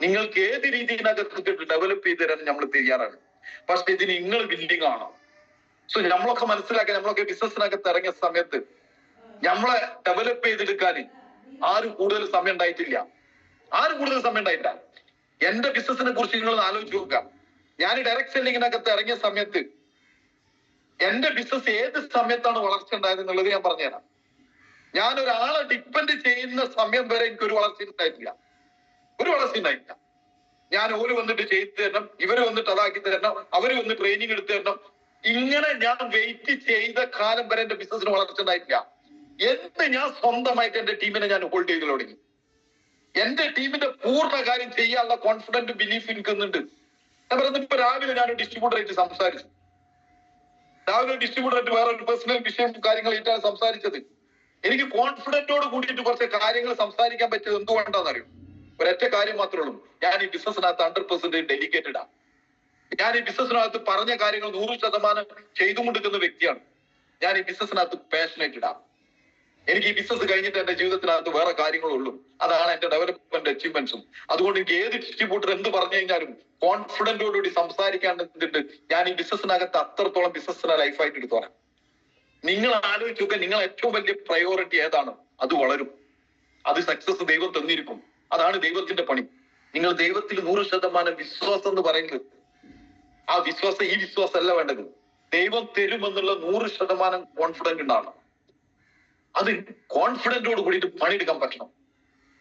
നിങ്ങൾക്ക് ഏത് രീതിയിനകത്ത് ഡെവലപ്പ് ചെയ്ത് തരാൻ നമ്മൾ തയ്യാറാണ്. പക്ഷെ ഇതിന് നിങ്ങൾ വില്ലിങ് ആണോ? സോ നമ്മളൊക്കെ മനസ്സിലാക്കാൻ, നമ്മളൊക്കെ ബിസിനസ്സിനകത്ത് ഇറങ്ങിയ സമയത്ത് നമ്മളെ ഡെവലപ്പ് ചെയ്തെടുക്കാൻ ആരും കൂടുതൽ സമയം ഉണ്ടായിട്ടില്ല. എന്റെ ബിസിനസിനെ കുറിച്ച് നിങ്ങൾ ആലോചിച്ച് നോക്കുക. ഞാൻ ഡയറക്ട് സെല്ലിങ്ങിനകത്ത് ഇറങ്ങിയ സമയത്ത് എന്റെ ബിസിനസ് ഏത് സമയത്താണ് വളർച്ച ഉണ്ടായത് എന്നുള്ളത് ഞാൻ പറഞ്ഞുതരാം. ഞാൻ ഒരാളെ ഡിപ്പെൻഡ് ചെയ്യുന്ന സമയം വരെ എനിക്കൊരു വളർച്ച ഉണ്ടായിട്ടില്ല. ഒരു വളർച്ച ഉണ്ടായില്ല. ഞാൻ ഓര് വന്നിട്ട് ചെയ്തു തരണം, ഇവര് വന്നിട്ട് അതാക്കി തരണം, അവര് വന്ന് ട്രെയിനിങ് എടുത്തു തരണം. ഇങ്ങനെ ഞാൻ വെയിറ്റ് ചെയ്ത കാലം വരെ എന്റെ ബിസിനസ്സിന് വളർച്ച ഉണ്ടായിട്ടില്ല. എന്ന് ഞാൻ സ്വന്തമായിട്ട് എന്റെ ടീമിനെ ഞാൻ ഹോൾഡ് ചെയ്ത് തുടങ്ങി. എന്റെ ടീമിന്റെ പൂർണ്ണ കാര്യം ചെയ്യാനുള്ള കോൺഫിഡന്റ് ബിലീഫ് എനിക്കുന്നുണ്ട്. ഞാൻ പറയുന്നത് ഇപ്പൊ രാവിലെ ഞാൻ ഡിസ്ട്രിബ്യൂട്ടറായിട്ട് സംസാരിച്ചു. രാവിലെ ഡിസ്ട്രിബ്യൂട്ടറായിട്ട് വേറെ ഒരു പേഴ്സണൽ വിഷയം കാര്യങ്ങളായിട്ടാണ് സംസാരിച്ചത്. എനിക്ക് കോൺഫിഡന്റോട് കൂടിയിട്ട് കുറച്ച് കാര്യങ്ങൾ സംസാരിക്കാൻ പറ്റിയത് എന്തുകൊണ്ടാണെന്നറിയും? ഒരൊറ്റ കാര്യം മാത്രമേ ഉള്ളൂ, ഞാൻ ഈ ബിസിനസ്സിനകത്ത് 100% ഡെഡിക്കേറ്റഡ് ആണ്. ഞാൻ ഈ ബിസിനസ്സിനകത്ത് പറഞ്ഞ കാര്യങ്ങൾ 100% ചെയ്തുകൊണ്ടിരിക്കുന്ന വ്യക്തിയാണ്. ഞാൻ ഈ ബിസിനസ്സിനകത്ത് പാഷനേറ്റഡ് ആണ്. എനിക്ക് ഈ ബിസിനസ് കഴിഞ്ഞിട്ട് എന്റെ ജീവിതത്തിനകത്ത് വേറെ കാര്യങ്ങളുള്ളൂ. അതാണ് എന്റെ ഡെവലപ്മെന്റ് അച്ചീവ്മെന്റ്സും. അതുകൊണ്ട് എനിക്ക് ഏത് ഡിസ്ട്രിബ്യൂട്ടർ എന്ത് പറഞ്ഞു കഴിഞ്ഞാലും കോൺഫിഡന്റോടുകൂടി സംസാരിക്കാണ്ടിട്ട് ഞാൻ ഈ ബിസിനസ്സിനകത്ത് അത്രത്തോളം ബിസിനസ്സിനെ ലൈഫായിട്ട് എടുത്തോളാം. നിങ്ങൾ ആലോചിച്ചൊക്കെ നിങ്ങൾ ഏറ്റവും വലിയ പ്രയോറിറ്റി ഏതാണ്? അത് വളരും. അത് സക്സസ് ദൈവം തന്നിരിക്കും. അതാണ് ദൈവത്തിന്റെ പണി. നിങ്ങൾ ദൈവത്തിൽ 100% വിശ്വാസം എന്ന് പറയുന്നത്, ആ വിശ്വാസം ഈ വിശ്വാസം അല്ല വേണ്ടത്. ദൈവം തരുമെന്നുള്ള 100% കോൺഫിഡന്റ് ഉണ്ടാവണം. അത് കോൺഫിഡന്റോട് കൂടിയിട്ട് പണിയെടുക്കാൻ പറ്റണം.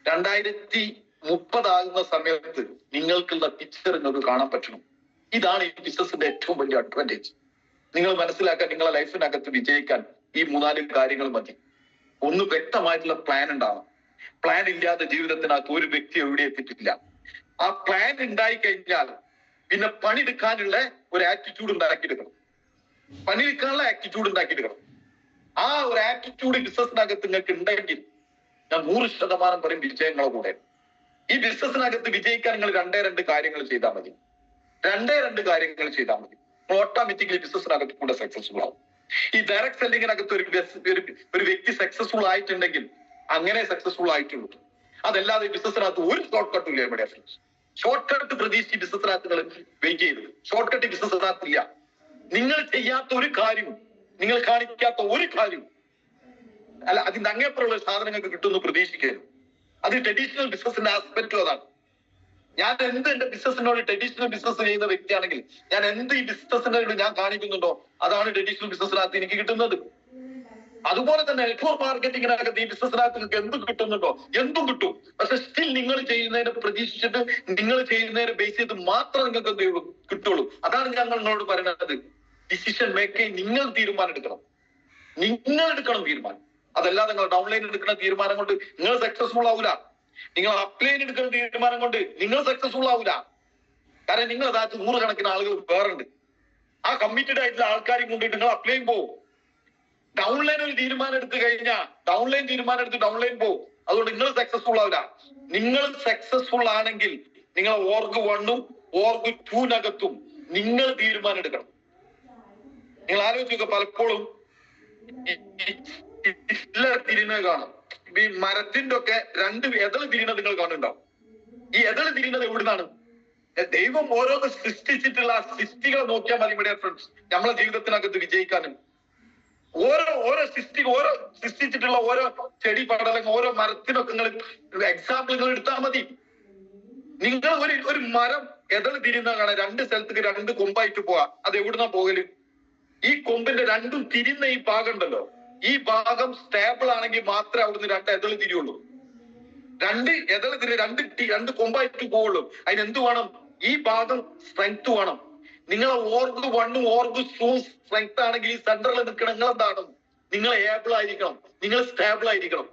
2030 ആകുന്ന സമയത്ത് നിങ്ങൾക്കുള്ള പിക്ചർ നിങ്ങൾക്ക് കാണാൻ പറ്റണം. ഇതാണ് ഈ ബിസിനസിന്റെ ഏറ്റവും വലിയ അഡ്വാൻറ്റേജ്. നിങ്ങൾ മനസ്സിലാക്കാൻ, നിങ്ങളെ ലൈഫിനകത്ത് വിജയിക്കാൻ ഈ 3-4 കാര്യങ്ങൾ മതി. ഒന്ന്, വ്യക്തമായിട്ടുള്ള പ്ലാൻ ഉണ്ടാവണം. പ്ലാൻ ഇല്ലാത്ത ജീവിതത്തിനകത്ത് ഒരു വ്യക്തി എവിടെ എത്തിയിട്ടില്ല. ആ പ്ലാൻ ഉണ്ടായി കഴിഞ്ഞാൽ പിന്നെ പണിയെടുക്കാനുള്ള ഒരു ആറ്റിറ്റ്യൂഡ് ഉണ്ടാക്കിയെടുക്കണം. പണിയെടുക്കാനുള്ള ആറ്റിറ്റ്യൂഡ് ഉണ്ടാക്കിയെടുക്കണം. ആ ഒരു ആറ്റിറ്റ്യൂഡ് ബിസിനസ്സിനകത്ത് നിങ്ങൾക്ക് ഉണ്ടെങ്കിൽ ഞാൻ 100% പറയും വിജയങ്ങളെ കൂടെ. ഈ ബിസിനസ്സിനകത്ത് വിജയിക്കാൻ നിങ്ങൾ 2 കാര്യങ്ങൾ ചെയ്താൽ മതി. 2 കാര്യങ്ങൾ ചെയ്താൽ മതി. ഓട്ടോമാറ്റിക്കലി ബിസിനസ്സിനകത്ത് കൂടെ സക്സസ്ഫുൾ ആവും. ഈ ഡയറക്ട് സെല്ലിങ്ങിനകത്ത് ഒരു വ്യക്തി സക്സസ്ഫുൾ ആയിട്ടുണ്ടെങ്കിൽ അങ്ങനെ സക്സസ്ഫുൾ ആയിട്ടുള്ളൂ. അതല്ലാതെ ബിസിനസ്സിനകത്ത് ഒരു ഷോർട്ട് കട്ടും ഇല്ല. ഇവിടെ ഫ്രണ്ട്സ്, ഷോർട്ട് കട്ട് പ്രതീക്ഷിച്ച് ബിസിനസ്സിനകത്ത് നിങ്ങൾ വെയിറ്റ് ചെയ്ത്, ഷോർട്ട് കട്ട് ബിസിനസ്സിനകത്ത് ഇല്ല. നിങ്ങൾ ചെയ്യാത്ത ഒരു കാര്യവും, നിങ്ങൾ കാണിക്കാത്ത ഒരു കാര്യവും അല്ല, അതിന്റെ അങ്ങേപ്പുറമുള്ള സാധനങ്ങൾക്ക് കിട്ടുമെന്ന് പ്രതീക്ഷിക്കരുത്. അത് ട്രഡീഷണൽ ബിസിനസിന്റെ ആസ്പെക്റ്റും അതാണ്. ഞാൻ എന്ത് എന്റെ ബിസിനസിനോട് ട്രഡീഷണൽ ബിസിനസ് ചെയ്യുന്ന വ്യക്തിയാണെങ്കിൽ ഞാൻ എന്ത് ഈ ബിസിനസിനോട് ഞാൻ കാണിക്കുന്നുണ്ടോ അതാണ് ട്രഡീഷണൽ ബിസിനസ്സിനകത്ത് എനിക്ക് കിട്ടുന്നത്. അതുപോലെ തന്നെ നെറ്റ്വർക്ക് മാർക്കറ്റിങ്ങിനകത്ത് ഈ ബിസിനസ്സിനകത്ത് നിങ്ങൾക്ക് എന്തും കിട്ടുന്നുണ്ടോ? എന്തും കിട്ടും. പക്ഷെ സ്റ്റിൽ നിങ്ങൾ ചെയ്യുന്നതിനെ പ്രതീക്ഷിച്ചിട്ട്, നിങ്ങൾ ചെയ്യുന്നതിനെ ബേസ് ചെയ്ത് മാത്രം നിങ്ങൾക്ക് എന്ത് കിട്ടുള്ളൂ. അതാണ് ഞങ്ങൾ നിങ്ങളോട് പറയുന്നത്. ഡിസിഷൻ മേക്കിംഗ് നിങ്ങൾ തീരുമാനം എടുക്കണം. നിങ്ങൾ എടുക്കണം തീരുമാനം. അതല്ലാതെ നിങ്ങൾ ഡൗൺലൈൻ എടുക്കുന്ന തീരുമാനം കൊണ്ട് നിങ്ങൾ സക്സസ്ഫുൾ ആവൂല. നിങ്ങൾ അപ്ലൈൻ എടുക്കുന്ന തീരുമാനം കൊണ്ട് നിങ്ങൾ സക്സസ്ഫുൾ ആവൂല. കാരണം നിങ്ങൾ അതായത് 100 കണക്കിന് ആളുകൾ വേറുണ്ട്. ആ കമ്മിറ്റഡ് ആയിട്ടുള്ള ആൾക്കാരെ കൊണ്ടിട്ട് നിങ്ങൾ അപ്ലൈൻ പോകും. ഡൗൺലൈൻ ഒരു തീരുമാനം എടുത്തു കഴിഞ്ഞാൽ ഡൗൺലൈൻ പോകും. അതുകൊണ്ട് നിങ്ങൾ സക്സസ്ഫുൾ ആവില്ല. നിങ്ങൾ സക്സസ്ഫുൾ ആണെങ്കിൽ നിങ്ങൾ ഓർഗ് 1ഉം ഓർഗ് 2-നകത്തും നിങ്ങൾ തീരുമാനം എടുക്കണം. നിങ്ങൾ ആലോചിക്കുക, പലപ്പോഴും തിരിയുന്നത് കാണും. ഈ മരത്തിന്റെ ഒക്കെ 2 എതള് തിരിയുന്നത് നിങ്ങൾ കാണുന്നുണ്ടാവും. ഈ എതള് തിരിയുന്നത് എവിടുന്നാണ്? ദൈവം ഓരോന്ന് സൃഷ്ടിച്ചിട്ടുള്ള ആ സൃഷ്ടികളെ നോക്കിയാൽ മതി ഇവിടെ ഫ്രണ്ട്സ്, നമ്മളെ ജീവിതത്തിനകത്ത് വിജയിക്കാനും. ഓരോ സൃഷ്ടിച്ചിട്ടുള്ള ഓരോ ചെടി പടലങ്ങൾ, ഓരോ മരത്തിനൊക്കെ നിങ്ങൾ എക്സാമ്പിളുകൾ എടുത്താൽ മതി. നിങ്ങൾ ഒരു മരം എതള് തിരിയുന്ന കാണാൻ 2 സ്ഥലത്തേക്ക് 2 കൊമ്പായിട്ട് പോവാ. അത് എവിടുന്നാ പോകല്? ഈ കൊമ്പിന്റെ 2ഉം തിരിയുന്ന ഈ ഭാഗം ഉണ്ടല്ലോ, ഈ ഭാഗം സ്റ്റേബിൾ ആണെങ്കിൽ മാത്രമേ അവിടുന്ന് 2 എതള് തിരിയുള്ളൂ. 2 എതള് തിരി 2 കൊമ്പായിട്ട് പോവുള്ളൂ. അതിനെന്ത് വേണം? ഈ ഭാഗം സ്ട്രെങ്ത് വേണം. നിങ്ങളെ ഓർഗ് 1ഉം ഓർഗ് 2ഉം സ്ട്രെങ്ത് ആണെങ്കിൽ ഈ സെന്ററിൽ നിൽക്കണം. നിങ്ങൾ എന്താണ്? നിങ്ങൾ ഏബിൾ ആയിരിക്കണം. നിങ്ങൾ സ്റ്റേബിൾ ആയിരിക്കണം.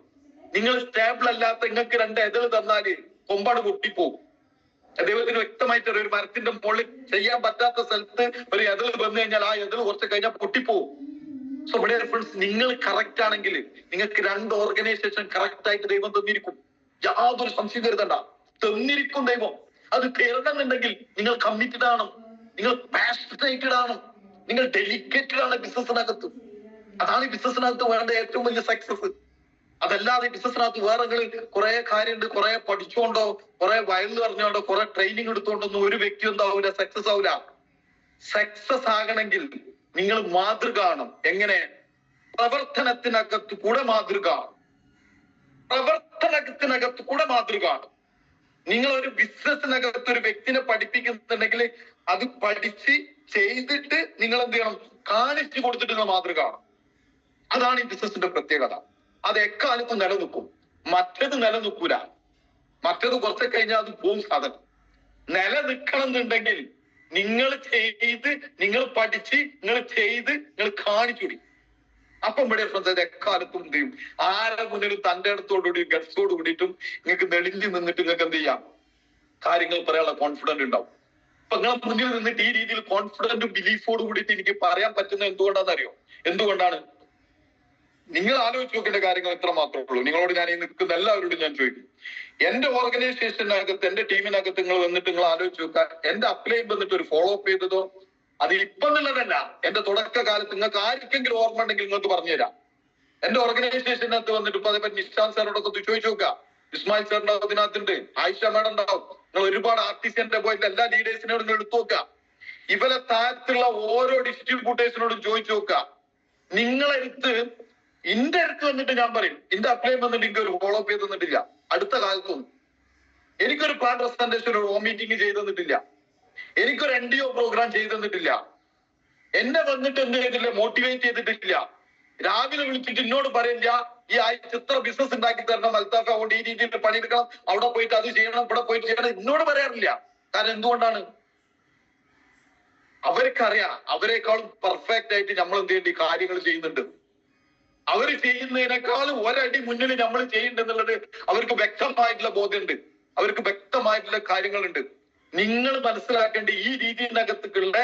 നിങ്ങൾ സ്റ്റേബിൾ അല്ലാത്ത നിങ്ങൾക്ക് 2 എതള് തന്നാല് കൊമ്പാട് പൊട്ടിപ്പോകും. ദൈവത്തിന് വ്യക്തമായിട്ട് ഒരു മരത്തിന്റെ മുകളിൽ ചെയ്യാൻ പറ്റാത്ത സ്ഥലത്ത് ഒരു എതള് വന്നു കഴിഞ്ഞാൽ ആ എതള് കുറച്ച് കഴിഞ്ഞാൽ പൊട്ടിപ്പോകും. സോ ഇവിടെ ഫ്രണ്ട്സ്, നിങ്ങൾ കറക്റ്റ് ആണെങ്കിൽ നിങ്ങൾക്ക് 2 ഓർഗനൈസേഷൻ കറക്റ്റ് ആയിട്ട് ദൈവം തന്നിരിക്കും. യാതൊരു സംശയം കരുതണ്ട, തന്നിരിക്കും ദൈവം. അത് തരണമെന്നുണ്ടെങ്കിൽ നിങ്ങൾ കമ്മിറ്റഡ് ആണ്, നിങ്ങൾ പാഷനേറ്റഡ് ആണ്, നിങ്ങൾ ഡെഡിക്കേറ്റഡ് ആണ് ബിസിനസ്സിനകത്ത്. അതാണ് ഈ ബിസിനസ്സിനകത്ത് വേണ്ട ഏറ്റവും വലിയ സക്സസ്. അതല്ലാതെ ബിസിനസ്സിനകത്ത് വേറെ കുറെ കാര്യമുണ്ട്, കുറെ പഠിച്ചുകൊണ്ടോ കുറെ വയലിൽ പറഞ്ഞോണ്ടോ കുറെ ട്രെയിനിങ് എടുത്തുകൊണ്ടൊന്നും ഒരു വ്യക്തി എന്താവൂല, സക്സസ് ആവൂല. സക്സസ് ആകണമെങ്കിൽ നിങ്ങൾ മാതൃക കാണും. എങ്ങനെ? പ്രവർത്തനത്തിനകത്ത് കൂടെ മാതൃക. പ്രവർത്തനത്തിനകത്ത് കൂടെ മാതൃക. നിങ്ങൾ ഒരു ബിസിനസ്സിനകത്ത് ഒരു വ്യക്തിനെ പഠിപ്പിക്കുന്നുണ്ടെങ്കിൽ അത് പഠിച്ച് ചെയ്തിട്ട് നിങ്ങൾ എന്ത് ചെയ്യണം? കാണിച്ചു കൊടുത്തിട്ട് നിങ്ങൾ മാതൃക. അതാണ് ഈ ബിസിനസിന്റെ പ്രത്യേകത. അത് എക്കാലത്തും നിലനിൽക്കും, മറ്റത് നിലനിൽക്കൂല. മറ്റേത് കുറച്ച് കഴിഞ്ഞാൽ അത് പോവും സാധനം. നിലനിൽക്കണം എന്നുണ്ടെങ്കിൽ നിങ്ങൾ ചെയ്ത്, നിങ്ങൾ പഠിച്ച്, നിങ്ങൾ ചെയ്ത്, നിങ്ങൾ കാണിച്ചുടി. അപ്പം ഇവിടെ എക്കാലത്തും എന്ത് ചെയ്യും? ആരെ മുന്നിലും തന്റെ അടുത്തോടുകൂടി ഗട്സോട് കൂടിയിട്ടും നിങ്ങൾക്ക് നെളിഞ്ഞു നിന്നിട്ട് നിങ്ങൾക്ക് എന്ത് ചെയ്യാം? കാര്യങ്ങൾ പറയാനുള്ള കോൺഫിഡന്റ് ഉണ്ടാവും. അപ്പൊ നിങ്ങളെ മുന്നിൽ നിന്നിട്ട് ഈ രീതിയിൽ കോൺഫിഡന്റും ബിലീഫോട് കൂടിയിട്ട് എനിക്ക് പറയാൻ പറ്റുന്ന എന്തുകൊണ്ടാണെന്നറിയോ? എന്തുകൊണ്ടാണ്? നിങ്ങൾ ആലോചിച്ച് നോക്കേണ്ട കാര്യങ്ങൾ ഇത്ര മാത്രമേ ഉള്ളൂ. നിങ്ങളോട് ഞാൻ ഈ നിൽക്കുന്ന എല്ലാവരോടും ഞാൻ ചോദിക്കും, എന്റെ ഓർഗനൈസേഷനകത്ത്, എന്റെ ടീമിനകത്ത് നിങ്ങൾ വന്നിട്ട് നിങ്ങൾ ആലോചിച്ച് നോക്കുക, എന്റെ അപ്ലൈ വന്നിട്ട് ഒരു ഫോളോ അപ്പ് ചെയ്തതോ? അത് ഇപ്പൊ എന്നുള്ളതല്ല, എന്റെ തുടക്കകാലത്ത് നിങ്ങൾക്ക് ആർക്കെങ്കിലും ഓർമ്മ ഉണ്ടെങ്കിൽ നിങ്ങൾക്ക് പറഞ്ഞുതരാം. എന്റെ ഓർഗനൈസേഷനകത്ത് വന്നിട്ട് ഇപ്പൊ അതേപറ്റി നിഷാന്ത് സാറിനോടൊക്കെ ചോദിച്ചു നോക്കുക. ഇസ്മായിൽ സാറിന്റെ അതിനകത്തുണ്ട്, ആയിഷ മേഡം ഉണ്ടാവും, നിങ്ങൾ ഒരുപാട് ആർട്ടിസ്റ്റിന്റെ പോയിട്ട് എല്ലാ ലീഡേഴ്സിനോടും നിങ്ങൾ എടുത്തു നോക്കുക. ഇവരെ താഴത്തുള്ള ഓരോ ഡിസ്ട്രിബ്യൂട്ടേഴ്സിനോടും ചോദിച്ചു നോക്കുക. നിങ്ങളെടുത്ത് എന്റെ അടുത്ത് വന്നിട്ട് ഞാൻ പറയും, എന്റെ അപ്ലൈ വന്നിട്ട് എനിക്ക് ഒരു ഫോളോ അപ്പ് ചെയ്ത് തന്നിട്ടില്ല. അടുത്ത കാലത്തൊന്നും എനിക്കൊരു പ്ലാൻ പ്രസന്റേഷൻ, ഒരു ഹോം മീറ്റിംഗ് ചെയ്ത് തന്നിട്ടില്ല. എനിക്കൊരു NDO പ്രോഗ്രാം ചെയ്ത് തന്നിട്ടില്ല. എന്നെ വന്നിട്ട് എന്ത് ചെയ്തില്ല? മോട്ടിവേറ്റ് ചെയ്തിട്ടില്ല. രാവിലെ വിളിച്ചിട്ട് എന്നോട് പറയില്ല, ഈ ആഴ്ച ഇത്ര ബിസിനസ് ഉണ്ടാക്കി തരണം അൽത്താഫ്, അതുകൊണ്ട് ഈ രീതിയിൽ പണിയെടുക്കണം, അവിടെ പോയിട്ട് അത് ചെയ്യണം, ഇവിടെ പോയിട്ട് ചെയ്യണം, എന്നോട് പറയാറില്ല. കാരണം എന്തുകൊണ്ടാണ്? അവർക്കറിയാം അവരെക്കാളും പെർഫെക്റ്റ് ആയിട്ട് നമ്മൾ എന്ത് ചെയ്യേണ്ട കാര്യങ്ങൾ ചെയ്യുന്നുണ്ട്. അവർ ചെയ്യുന്നതിനേക്കാളും ഒരടി മുന്നിൽ നമ്മൾ ചെയ്യുന്നുണ്ടെന്നുള്ളത് അവർക്ക് വ്യക്തമായിട്ടുള്ള ബോധ്യമുണ്ട്, അവർക്ക് വ്യക്തമായിട്ടുള്ള കാര്യങ്ങളുണ്ട്. നിങ്ങൾ മനസ്സിലാക്കേണ്ട ഈ രീതിയിനകത്തുള്ള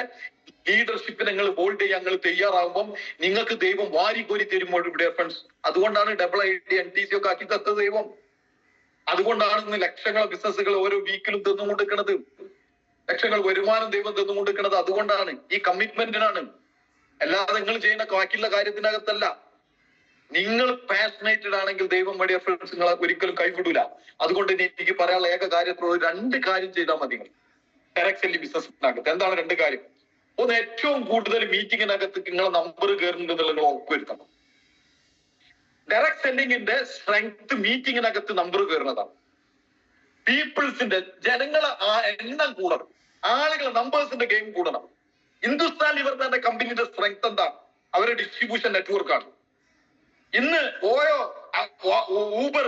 ലീഡർഷിപ്പ് നിങ്ങൾ ഹോൾഡ് ചെയ്യാൻ ഞങ്ങൾ തയ്യാറാകുമ്പോൾ നിങ്ങൾക്ക് ദൈവം വാരിക്കോരി തരുമ്പോൾ ഇവിടെ ഫ്രണ്ട്സ്. അതുകൊണ്ടാണ് IIT NTC ഒക്കെ ആക്കി തത്ത ദൈവം. അതുകൊണ്ടാണ് ഇന്ന് ലക്ഷങ്ങൾ ബിസിനസ്സുകൾ ഓരോ വീക്കിലും തന്നുകൊണ്ടിരിക്കുന്നത്, ലക്ഷങ്ങൾ വരുമാനം ദൈവം തന്നുകൊണ്ടിരിക്കുന്നത്. അതുകൊണ്ടാണ്, ഈ കമ്മിറ്റ്മെന്റിനാണ്. അല്ലാതെ നിങ്ങൾ ചെയ്യുന്ന ബാക്കിയുള്ള കാര്യത്തിനകത്തല്ല. നിങ്ങൾ പാഷനേറ്റഡ് ആണെങ്കിൽ ദൈവം വഴിയ ഫ്രണ്ട്സ് നിങ്ങളെ ഒരിക്കലും കൈവിടൂല. അതുകൊണ്ട് എനിക്ക് പറയാനുള്ള ഏക കാര്യത്തിലുള്ള 2 കാര്യം ചെയ്താൽ മതി ഡയറക്ട് സെല്ലിംഗ് ബിസിനസ്സിനകത്ത്. എന്താണ് 2 കാര്യം? ഒന്ന്, ഏറ്റവും കൂടുതൽ മീറ്റിങ്ങിനകത്ത് നിങ്ങളെ നമ്പർ കയറുന്നുണ്ടെന്നുള്ളത് ഉറപ്പുവരുത്തണം. ഡയറക്ട് സെല്ലിംഗിന്റെ സ്ട്രെങ്ത് മീറ്റിങ്ങിനകത്ത് നമ്പർ കയറുന്നതാണ്. പീപ്പിൾസിന്റെ, ജനങ്ങളെ എണ്ണം കൂടണം, ആളുകളെ നമ്പേഴ്സിന്റെ ഗെയിം കൂടണം. ഹിന്ദുസ്ഥാൻ ലിവർ തന്നെ കമ്പനിയുടെ സ്ട്രെങ്ത് എന്താ? അവരുടെ ഡിസ്ട്രിബ്യൂഷൻ നെറ്റ്വർക്കാണ്. ഇന്ന് ഓയോ, ഊബർ,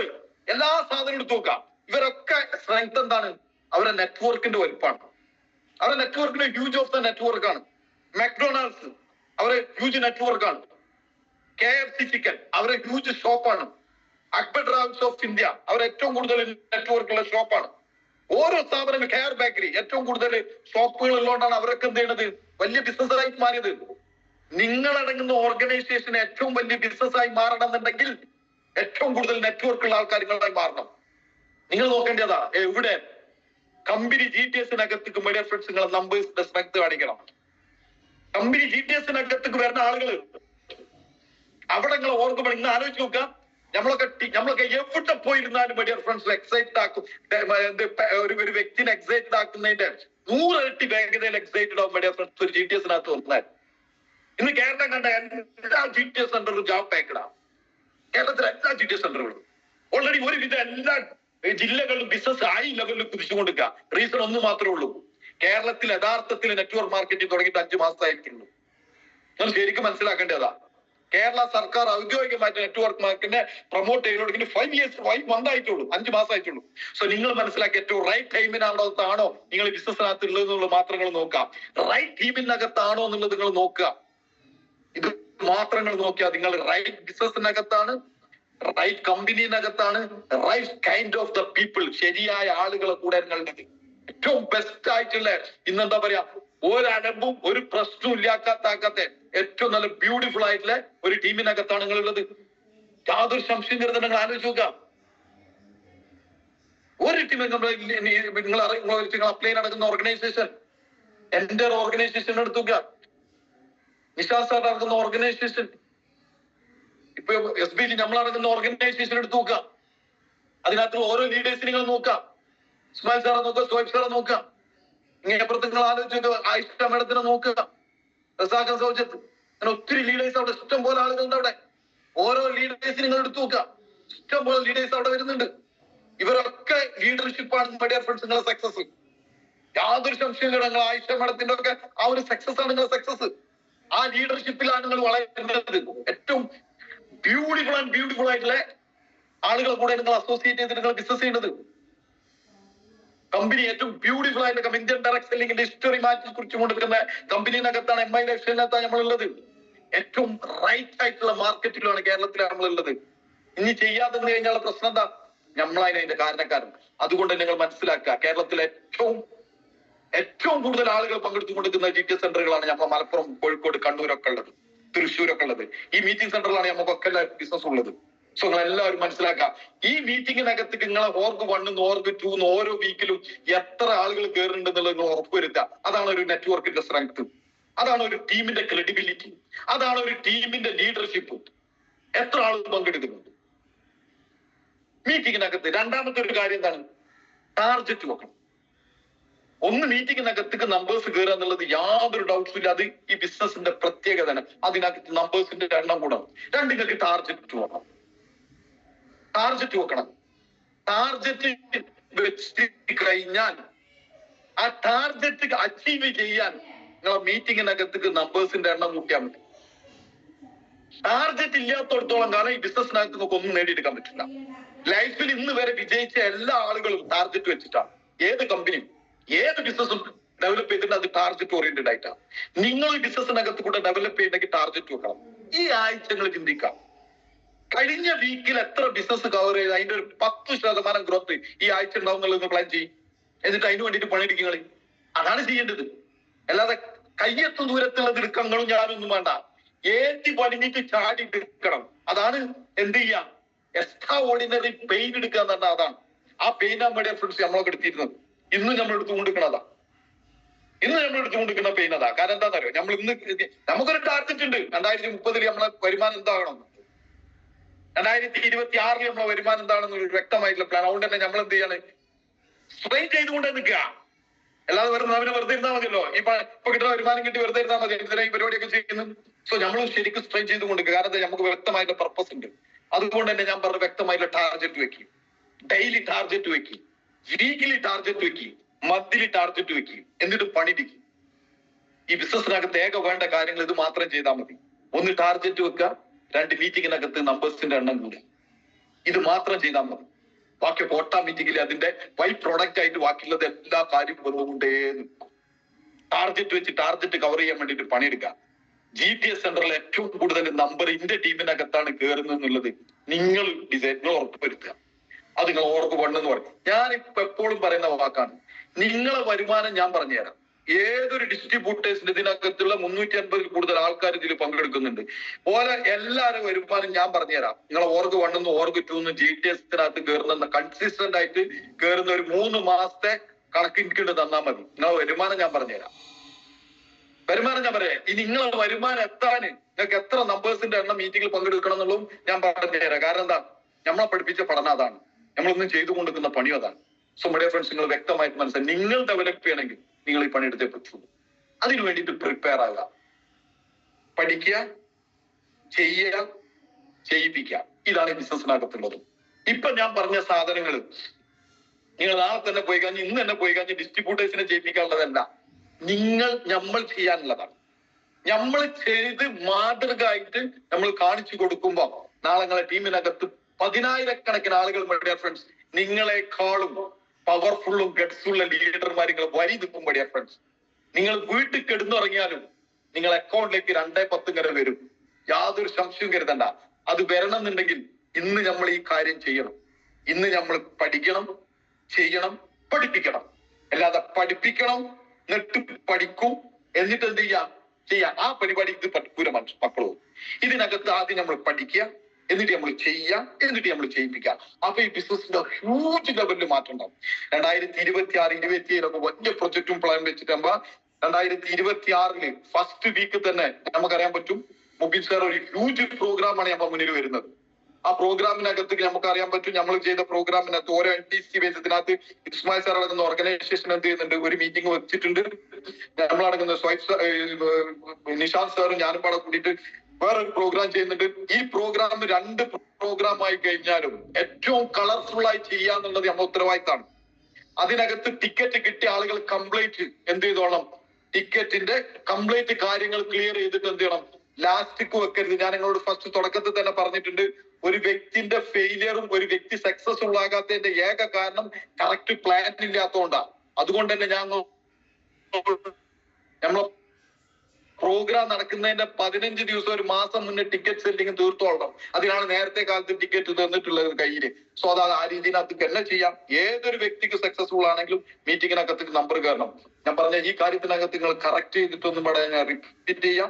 എല്ലാ സാധനവും എടുത്തു നോക്കാം. ഇവരൊക്കെ സ്ട്രെങ്ത് എന്താണ്? അവരുടെ നെറ്റ്വർക്കിന്റെ വലുപ്പമാണ്. അവരുടെ നെറ്റ്വർക്കിന്റെ ഹ്യൂജ് ഓഫ് ദ നെറ്റ്വർക്കാണ്. മക്ഡൊണാൾഡ്സ് അവരെ ഹ്യൂജ് നെറ്റ്വർക്കാണ്. KFC ചിക്കൻ അവരെ ഹ്യൂജ് ഷോപ്പാണ്. അക്ബർ ട്രാവൽസ് ഓഫ് ഇന്ത്യ അവർ ഏറ്റവും കൂടുതൽ നെറ്റ്വർക്കുള്ള ഷോപ്പാണ്. ഓരോ സ്ഥാപനങ്ങൾ, കെയർ ബേക്കറി ഏറ്റവും കൂടുതൽ ഷോപ്പുകൾ ഉള്ളതുകൊണ്ടാണ് അവരൊക്കെ എന്ത് ചെയ്യുന്നത്? വലിയ ബിസിനസ്സായിട്ട് മാറിയത്. നിങ്ങളടങ്ങുന്ന ഓർഗനൈസേഷൻ ഏറ്റവും വലിയ ബിസിനസ്സായി മാറണം എന്നുണ്ടെങ്കിൽ ഏറ്റവും കൂടുതൽ നെറ്റ്വർക്കുള്ള ആൾക്കാരുകളായി മാറണം. നിങ്ങൾ നോക്കേണ്ടതാ എവിടെ? കമ്പനി GTSനകത്തേക്ക് മീഡിയ ഫ്രണ്ട്സ് നിങ്ങളെ നമ്പേഴ്സിന്റെ സ്ട്രെങ്ത് കാണിക്കണം. കമ്പനി GTSനകത്തേക്ക് വരുന്ന ആളുകൾ അവിടെ നിങ്ങൾ ഓർക്കുമ്പോൾ നിങ്ങൾ ആലോചിച്ച് നോക്കുക. നമ്മളൊക്കെ എവിടെ പോയിരുന്നാലും മീഡിയ ഫ്രണ്ട്സ് എക്സൈറ്റഡ് ആക്കും. ഒരു വ്യക്തിനെ എക്സൈറ്റഡ് ആക്കുന്നതിന്റെ 100 ഇരട്ടി വേഗതയിൽ എക്സൈറ്റഡ് ആവും മീഡിയ ഫ്രണ്ട്സ് ഒരു GTSനകത്ത് വന്നാൽ. ഇന്ന് കേരളം കണ്ട എല്ലാ GTS സെന്ററും ജോബ് പാക്കഡാണ്. കേരളത്തിലെ എല്ലാ GTS സെന്ററുകളും ഓൾറെഡി ഒരുവിധ എല്ലാ ജില്ലകളിലും ബിസിനസ് ഹൈ ലെവലിൽ കുതിച്ചുകൊണ്ടിരിക്കുക. റീസൺ ഒന്ന് മാത്രമേ ഉള്ളൂ, കേരളത്തിൽ യഥാർത്ഥത്തിൽ നെറ്റ്വർക്ക് മാർക്കറ്റിംഗ് തുടങ്ങിയിട്ട് 5 മാസമായിരിക്കുന്നു. നിങ്ങൾ ശരിക്കും മനസ്സിലാക്കേണ്ടതാ. കേരള സർക്കാർ ഔദ്യോഗികമായിട്ട് നെറ്റ്വർക്ക് മാർക്കറ്റിനെ പ്രൊമോട്ട് ചെയ്തോടുക്കുന്ന 5 മന്ത് ആയിട്ടുള്ളൂ, 5 മാസം ആയിട്ടുള്ളൂ. സോ നിങ്ങൾ മനസ്സിലാക്കി ഏറ്റവും റൈറ്റ് ടൈമിനകത്താണോ നിങ്ങൾ ബിസിനസ്സിനകത്ത് ഉള്ളത് എന്നുള്ളത് മാത്രം നിങ്ങൾ നോക്കാം. റൈറ്റ് ടീമിനകത്താണോ എന്നുള്ളത് നിങ്ങൾ നോക്കുക. ഇത് മാത്രങ്ങൾ നോക്കിയാൽ നിങ്ങൾ റൈറ്റ് ബിസിനസ്സിനകത്താണ്, റൈറ്റ് കമ്പനിനകത്താണ്, right kind of the people, ശരിയായ ആളുകളെ കൂടെ നിങ്ങളുടെ ഏറ്റവും ബെസ്റ്റ് ആയിട്ടുള്ള, ഇന്നെന്താ പറയാ, ഒരടമ്പും ഒരു പ്രശ്നവും ഇല്ലാക്കാത്ത ഏറ്റവും നല്ല ബ്യൂട്ടിഫുൾ ആയിട്ടുള്ള ഒരു ടീമിനകത്താണ് നിങ്ങളുള്ളത്. യാതൊരു സംശയം കരുതൽ നിങ്ങൾ ആലോചിച്ച് നോക്കാം. ഒരു ടീം നിങ്ങൾ അപ്ലൈ നടക്കുന്ന ഓർഗനൈസേഷൻ, എന്റെ ഓർഗനൈസേഷൻ എടുത്തു നോക്കുക. നിഷാദ് സാർ നടക്കുന്ന ഓർഗനൈസേഷൻ, ഇപ്പൊ SBG നമ്മൾ നടക്കുന്ന ഓർഗനൈസേഷൻ എടുത്തു നോക്കുക. അതിനകത്ത് ഓരോ ലീഡേഴ്സിനെ നിങ്ങൾ നോക്കാം. ഇസ്മായിൽ സാറെ നോക്കുക, സോയിബ് സാറെ നോക്കുക. ഇങ്ങനെപ്പുറത്ത് നിങ്ങൾ ആലോചിച്ച് ആയിഷ മേഡത്തിനെ നോക്കുക, റസാഖൻ സൗജത്ത്, അങ്ങനെ ഒത്തിരി ലീഡേഴ്സ് അവിടെ ഇഷ്ടം പോലെ ആളുകളുണ്ട്. അവിടെ ഓരോ ലീഡേഴ്സിനെ നിങ്ങൾ എടുത്തു നോക്കുക. ഇഷ്ടം പോലെ ലീഡേഴ്സ് അവിടെ വരുന്നുണ്ട്. ഇവരൊക്കെ ലീഡർഷിപ്പാണ് മീഡിയ ഫ്രണ്ട്സ് നിങ്ങളെ സക്സസ്. യാതൊരു സംശയം നിങ്ങൾ ആയിഷ മേഡത്തിന്റെ ഒക്കെ ആ ഒരു സക്സസ് ആണ് നിങ്ങളുടെ സക്സസ്. ആ ലീഡർഷിപ്പിലാണ് നിങ്ങൾ വളരുന്നത്. ഏറ്റവും ബ്യൂട്ടിഫുൾ ആയിട്ടുള്ള ആളുകളെ കൂടെ നിങ്ങൾ അസോസിയേറ്റ് ചെയ്തിട്ട് നിങ്ങൾ ബിസിനസ് ചെയ്യുന്നത്. കമ്പനി ഏറ്റവും ബ്യൂട്ടിഫുൾ ആയിട്ട് ഇന്ത്യൻ ഡയറക്ട് സെല്ലിംഗിന്റെ ഹിസ്റ്ററി മാറ്റി കുറിച്ച് കൊടുക്കുന്ന കമ്പനിനകത്താണ് MI ലൈഫിനകത്താണ് നമ്മളുള്ളത്. ഏറ്റവും റൈറ്റ് ആയിട്ടുള്ള മാർക്കറ്റിലാണ് കേരളത്തിലാണ് നമ്മളുള്ളത്. ഇനി ചെയ്യാതെ കഴിഞ്ഞാൽ പ്രശ്നം എന്താ? നമ്മളതിന് അതിന്റെ കാരണക്കാരൻ. അതുകൊണ്ട് നിങ്ങൾ മനസ്സിലാക്കുക, കേരളത്തിലെ ഏറ്റവും കൂടുതൽ ആളുകൾ പങ്കെടുത്തുകൊണ്ടിരിക്കുന്ന GTS സെന്ററുകളാണ് നമ്മൾ മലപ്പുറം, കോഴിക്കോട്, കണ്ണൂരൊക്കെ ഉള്ളത്, തൃശ്ശൂരൊക്കെ ഉള്ളത്. ഈ മീറ്റിംഗ് സെന്ററിലാണ് നമുക്കൊക്കെ ബിസിനസ് ഉള്ളത്. സോ നിങ്ങൾ എല്ലാവരും മനസ്സിലാക്കുക, ഈ മീറ്റിംഗിനകത്ത് നിങ്ങളെ ഓർഗ് 1 ഓർഗ് 2 ഓരോ വീക്കിലും എത്ര ആളുകൾ കയറുന്നുണ്ടെന്നുള്ളത് നിങ്ങൾ ഉറപ്പുവരുത്തുക. അതാണ് ഒരു നെറ്റ്വർക്കിന്റെ സ്ട്രെങ്ത്, അതാണ് ഒരു ടീമിന്റെ ക്രെഡിബിലിറ്റി, അതാണ് ഒരു ടീമിന്റെ ലീഡർഷിപ്പ്. എത്ര ആളുകൾ പങ്കെടുക്കുന്നുണ്ട് മീറ്റിംഗിനകത്ത്? രണ്ടാമത്തെ ഒരു കാര്യം എന്താണ്? ടാർജറ്റ് വെക്കണം. ഒന്ന്, മീറ്റിംഗിനകത്തേക്ക് നമ്പേഴ്സ് കയറുക എന്നുള്ളത് യാതൊരു ഡൗട്ട്സും ഇല്ല, അത് ഈ ബിസിനസിന്റെ പ്രത്യേകതയാണ്. അതിനകത്ത് നമ്പേഴ്സിന്റെ എണ്ണം കൂടണം. നിങ്ങൾക്ക് ടാർജറ്റ് വേണം. ടാർജറ്റ് വെക്കണം. ടാർജറ്റ് വെച്ച് കഴിഞ്ഞാൽ ആ ടാർജറ്റ് അച്ചീവ് ചെയ്യാൻ നിങ്ങളെ മീറ്റിംഗിനകത്തേക്ക് നമ്പേഴ്സിന്റെ എണ്ണം കൂട്ടിയാൽ മതി. ടാർജറ്റ് ഇല്ലാത്തടത്തോളം കാലം ഈ ബിസിനസ്സിനകത്ത് നിങ്ങൾക്ക് ഒന്നും നേടിയെടുക്കാൻ പറ്റില്ല. ലൈഫിൽ ഇന്ന് വരെ വിജയിച്ച എല്ലാ ആളുകളും ടാർജറ്റ് വെച്ചിട്ടാണ്. ഏത് കമ്പനിയും ഏത് ബിസിനസ്സും ഡെവലപ്പ് ചെയ്തിട്ട് അത് ടാർജറ്റ് ഓറിയന്റഡ് ആയിട്ടാണ്. നിങ്ങൾ ഈ ബിസിനസ്സിനകത്ത് കൂടെ ഡെവലപ്പ് ചെയ്യണമെങ്കിൽ ടാർജറ്റ് വെക്കണം. ഈ ആഴ്ച നിങ്ങൾ ചിന്തിക്കാം, കഴിഞ്ഞ വീക്കിൽ എത്ര ബിസിനസ് കവർ ചെയ്ത് അതിന്റെ ഒരു 10% ഗ്രോത്ത് ഈ ആഴ്ച ഉണ്ടാവും എന്നുള്ളത് പ്ലാൻ ചെയ്യും. എന്നിട്ട് അതിന് വേണ്ടിയിട്ട് പണിയെടുക്കുക. അതാണ് ചെയ്യേണ്ടത്. അല്ലാതെ കയ്യെത്തും ദൂരത്തുള്ളത് എടുക്കങ്ങളും ഞാനൊന്നും വേണ്ട. ഏറ്റി പണിഞ്ഞിട്ട് ചാടി എടുക്കണം. അതാണ് എന്ത് ചെയ്യാ, എക്സ്ട്രാ ഓർഡിനറി പെയിൻ എടുക്കുക എന്ന് പറഞ്ഞാൽ അതാണ്. ആ പെയിൻ നമ്മുടെ ഫ്രണ്ട്സ് നമ്മളൊക്കെ എടുത്തിരുന്നത്. ഇന്ന് നമ്മൾ എടുത്തുകൊണ്ടിരിക്കണതാ. ഇന്ന് നമ്മൾ എടുത്തുകൊണ്ടിരിക്കുന്ന പെയിൻ അതാ. കാരണം എന്താണെന്നറിയോ, നമ്മൾ ഇന്ന് നമുക്കൊരു ടാർഗറ്റ് ഉണ്ട്. 2030 നമ്മളെ വരുമാനം എന്താകണം, 2026 നമ്മളെ വരുമാനം എന്താണെന്ന് ഒരു വ്യക്തമായിട്ടുള്ള പ്ലാൻ. അതുകൊണ്ട് തന്നെ നമ്മൾ എന്ത് ചെയ്യാണ്, സ്ട്രെയിൻ ചെയ്തുകൊണ്ട് നിൽക്കുക. അല്ലാതെ വെറുതെ ഇരുന്നാൽ മതിയല്ലോ. ഇപ്പൊ കിട്ടുന്ന വരുമാനം കിട്ടി വെറുതെ ഇരുന്നാൽ മതി. എന്തിനാ ഈ പരിപാടിയൊക്കെ ചെയ്യുന്നത്? സോ നമ്മൾ ശരിക്കും സ്ട്രെയിൻ ചെയ്തുകൊണ്ട്, കാരണം നമുക്ക് വ്യക്തമായിട്ടുള്ള പർപ്പസ് ഉണ്ട്. അതുകൊണ്ട് തന്നെ ഞാൻ പറഞ്ഞ വ്യക്തമായിട്ടുള്ള ടാർഗറ്റ് വെക്കും. ഡെയിലി ടാർഗറ്റ് വെക്കും, വീക്കിലി ടാർഗറ്റ് വെക്കും, മന്ത്ലി ടാർഗറ്റ് വെക്കും. എന്നിട്ട് പണിയിരിക്കും. ഈ ബിസിനസ്സിനകത്ത് വേണ്ട കാര്യങ്ങൾ ഇത് മാത്രം ചെയ്താൽ മതി. ഒന്ന്, ടാർഗറ്റ് വെക്കുക. 2, മീറ്റിംഗിനകത്ത് നമ്പേഴ്സിന്റെ എണ്ണം കൂടുക. ഇത് മാത്രം ചെയ്താൽ മതി. ബാക്കിയൊക്കെ ഓട്ടോമാറ്റിക്കലി അതിന്റെ ബൈ പ്രൊഡക്റ്റ് ആയിട്ട് ബാക്കിയുള്ളത് എല്ലാ കാര്യവും വന്നുകൊണ്ടേ നിൽക്കും. ടാർഗറ്റ് വെച്ച് ടാർഗറ്റ് കവർ ചെയ്യാൻ വേണ്ടിയിട്ട് പണിയെടുക്കുക. GTS സെന്ററിൽ ഏറ്റവും കൂടുതൽ നമ്പർ ഇന്ത്യ ടീമിനകത്താണ് കയറുന്നത് എന്നുള്ളത് നിങ്ങൾ ഉറപ്പുവരുത്തുക. അത് നിങ്ങൾ ഓർഗ് 1 എന്ന് പറയും. ഞാനിപ്പോ എപ്പോഴും പറയുന്ന വാക്കാണ്, നിങ്ങളെ വരുമാനം ഞാൻ പറഞ്ഞുതരാം. ഏതൊരു ഡിസ്ട്രിബ്യൂട്ടേഴ്സിന്റെ ഇതിനകത്തുള്ള 350 കൂടുതൽ ആൾക്കാർ ഇതിൽ പങ്കെടുക്കുന്നുണ്ട്. ഓരോ എല്ലാവരും വരുമാനം ഞാൻ പറഞ്ഞുതരാം. നിങ്ങളെ ഓർഗ് 1 ഓർഗ് 2 GTSനകത്ത് കയറുന്ന കൺസിസ്റ്റന്റ് ആയിട്ട് കയറുന്ന ഒരു 3 മാസത്തെ കണക്കിന് തന്നാൽ മതി. നിങ്ങളെ വരുമാനം ഞാൻ പറഞ്ഞുതരാം. വരുമാനം ഞാൻ പറയാം. ഈ നിങ്ങളെ വരുമാനം എത്താന് നിങ്ങൾക്ക് എത്ര നമ്പേഴ്സിന്റെ എണ്ണം മീറ്റിംഗിൽ പങ്കെടുക്കണം എന്നുള്ളതും ഞാൻ പറഞ്ഞുതരാം. കാരണം എന്താ, നമ്മളെ പഠിപ്പിച്ച പഠനം അതാണ്. നമ്മളൊന്നും ചെയ്തുകൊണ്ടിരിക്കുന്ന പണി അതാണ്. സോ മൈ ഡിയർ ഫ്രണ്ട്സ്, നിങ്ങൾ വ്യക്തമായിട്ട് മനസ്സിലായി, നിങ്ങൾ ഡെവലപ്പ് ചെയ്യണമെങ്കിൽ നിങ്ങൾ ഈ പണിയെടുത്തേ പറ്റുള്ളൂ. അതിനു വേണ്ടിയിട്ട് പ്രിപ്പയർ ആകുക, പഠിക്കുക, ചെയ്യുക, ചെയ്യിപ്പിക്കുക. ഇതാണ് ഈ ബിസിനസ്സിനകത്തുള്ളത്. ഇപ്പൊ ഞാൻ പറഞ്ഞ സാധനങ്ങൾ നിങ്ങൾ നാളെ തന്നെ പോയി കഴിഞ്ഞ്, ഇന്ന് തന്നെ പോയി കഴിഞ്ഞ് ഡിസ്ട്രിബ്യൂട്ടേഴ്സിനെ ചെയ്യിപ്പിക്കാനുള്ളതല്ല, നമ്മൾ ചെയ്യാനുള്ളതാണ്. നമ്മൾ ചെയ്ത് മാതൃകയായിട്ട് നമ്മൾ കാണിച്ചു കൊടുക്കുമ്പോ നാളെ നിങ്ങളെ ടീമിനകത്ത് 10,000-കണക്കിന് ആളുകൾ, മൈ ഡിയർ ഫ്രണ്ട്സ്, നിങ്ങളെക്കാളും പവർഫുള്ളും ഗട്ട്സുള്ള ലീഡർമാർ നിങ്ങൾ വരി നിൽക്കും. മൈ ഡിയർ ഫ്രണ്ട്സ്, നിങ്ങൾ വീട്ടിൽ കിടന്നുറങ്ങിയാലും നിങ്ങൾ അക്കൗണ്ടിലേക്ക് 2-10 വരെ വരും. യാതൊരു സംശയവും കരുതണ്ട. അത് വരണം എന്നുണ്ടെങ്കിൽ ഇന്ന് നമ്മൾ ഈ കാര്യം ചെയ്യണം. ഇന്ന് നമ്മൾ പഠിക്കണം, ചെയ്യണം, പഠിപ്പിക്കണം. അല്ലാതെ പഠിപ്പിക്കണം, എന്നിട്ട് പഠിക്കും, എന്നിട്ട് എന്ത് ചെയ്യാം. ആ പരിപാടി ഇത് പറ്റൂല മക്കളോ. ഇതിനകത്ത് ആദ്യം നമ്മൾ പഠിക്കുക, എന്നിട്ട് നമ്മൾ ചെയ്യുക, എന്നിട്ട് നമ്മൾ ചെയ്യിപ്പിക്കുക. അപ്പൊ ഈ ബിസിനസിന്റെ ഹ്യൂജ് ലെവലിൽ മാറ്റം ഉണ്ടാവും. 2026-27 വലിയ പ്രൊജക്റ്റും പ്ലാൻ വെച്ചിട്ടാകുമ്പോ 2026 ഫസ്റ്റ് വീക്ക് തന്നെ നമുക്കറിയാൻ പറ്റും, മുബിൻ സാർ ഒരു ഹ്യൂജ് പ്രോഗ്രാമാണ് നമ്മുടെ മുന്നിൽ വരുന്നത്. ആ പ്രോഗ്രാമിനകത്ത് നമുക്ക് അറിയാൻ പറ്റും, നമ്മൾ ചെയ്ത പ്രോഗ്രാമിനകത്ത് ഓരോ NTC ബേസിനകത്ത് ഇസ്മായിൽ സാർ അടങ്ങുന്ന ഓർഗനൈസേഷൻ എന്ത് ചെയ്യുന്നുണ്ട്, ഒരു മീറ്റിംഗ് വെച്ചിട്ടുണ്ട്. നമ്മളടങ്ങുന്ന നിഷാന്ത് സാറും ഞാനും പാടെ കൂടിയിട്ട് വേറൊരു പ്രോഗ്രാം ചെയ്യുന്നുണ്ട്. ഈ പ്രോഗ്രാം 2 പ്രോഗ്രാം ആയി കഴിഞ്ഞാലും ഏറ്റവും കളർഫുൾ ആയി ചെയ്യാന്നുള്ളത് നമ്മുടെ ഉത്തരവാദിത്തമാണ്. അതിനകത്ത് ടിക്കറ്റ് കിട്ടിയ ആളുകൾ കംപ്ലീറ്റ് എന്ത് ചെയ്തോണം, ടിക്കറ്റിന്റെ കംപ്ലീറ്റ് കാര്യങ്ങൾ ക്ലിയർ ചെയ്തിട്ട് എന്ത് ചെയ്യണം, ലാസ്റ്റിക്ക് വെക്കരുത്. ഞാൻ നിങ്ങളോട് ഫസ്റ്റ് തുടക്കത്തിൽ തന്നെ പറഞ്ഞിട്ടുണ്ട്, ഒരു വ്യക്തിന്റെ ഫെയിലിയറും ഒരു വ്യക്തി സക്സസ്ഫുൾ ആകാത്തതിന്റെ ഏക കാരണം കറക്റ്റ് പ്ലാൻ ഇല്ലാത്തതുകൊണ്ടാണ്. അതുകൊണ്ട് തന്നെ നമ്മളെ പ്രോഗ്രാം നടക്കുന്നതിന്റെ 15 ദിവസം ഒരു മാസം മുന്നേ ടിക്കറ്റ് സെല്ലിങ് തീർത്തോളണം. അതിനാണ് നേരത്തെ കാലത്ത് ടിക്കറ്റ് തന്നിട്ടുള്ളത് കയ്യില്. സോ അത് ആ രീതിയിനകത്ത് എന്നെ ചെയ്യാം. ഏതൊരു വ്യക്തിക്ക് സക്സസ്ഫുൾ ആണെങ്കിലും മീറ്റിങ്ങിനകത്ത് നമ്പർ കയറണം. ഞാൻ പറഞ്ഞ ഈ കാര്യത്തിനകത്ത് നിങ്ങൾ കറക്റ്റ് ചെയ്തിട്ടൊന്നും പറയാൻ ഞാൻ റിപ്പീറ്റ് ചെയ്യാം.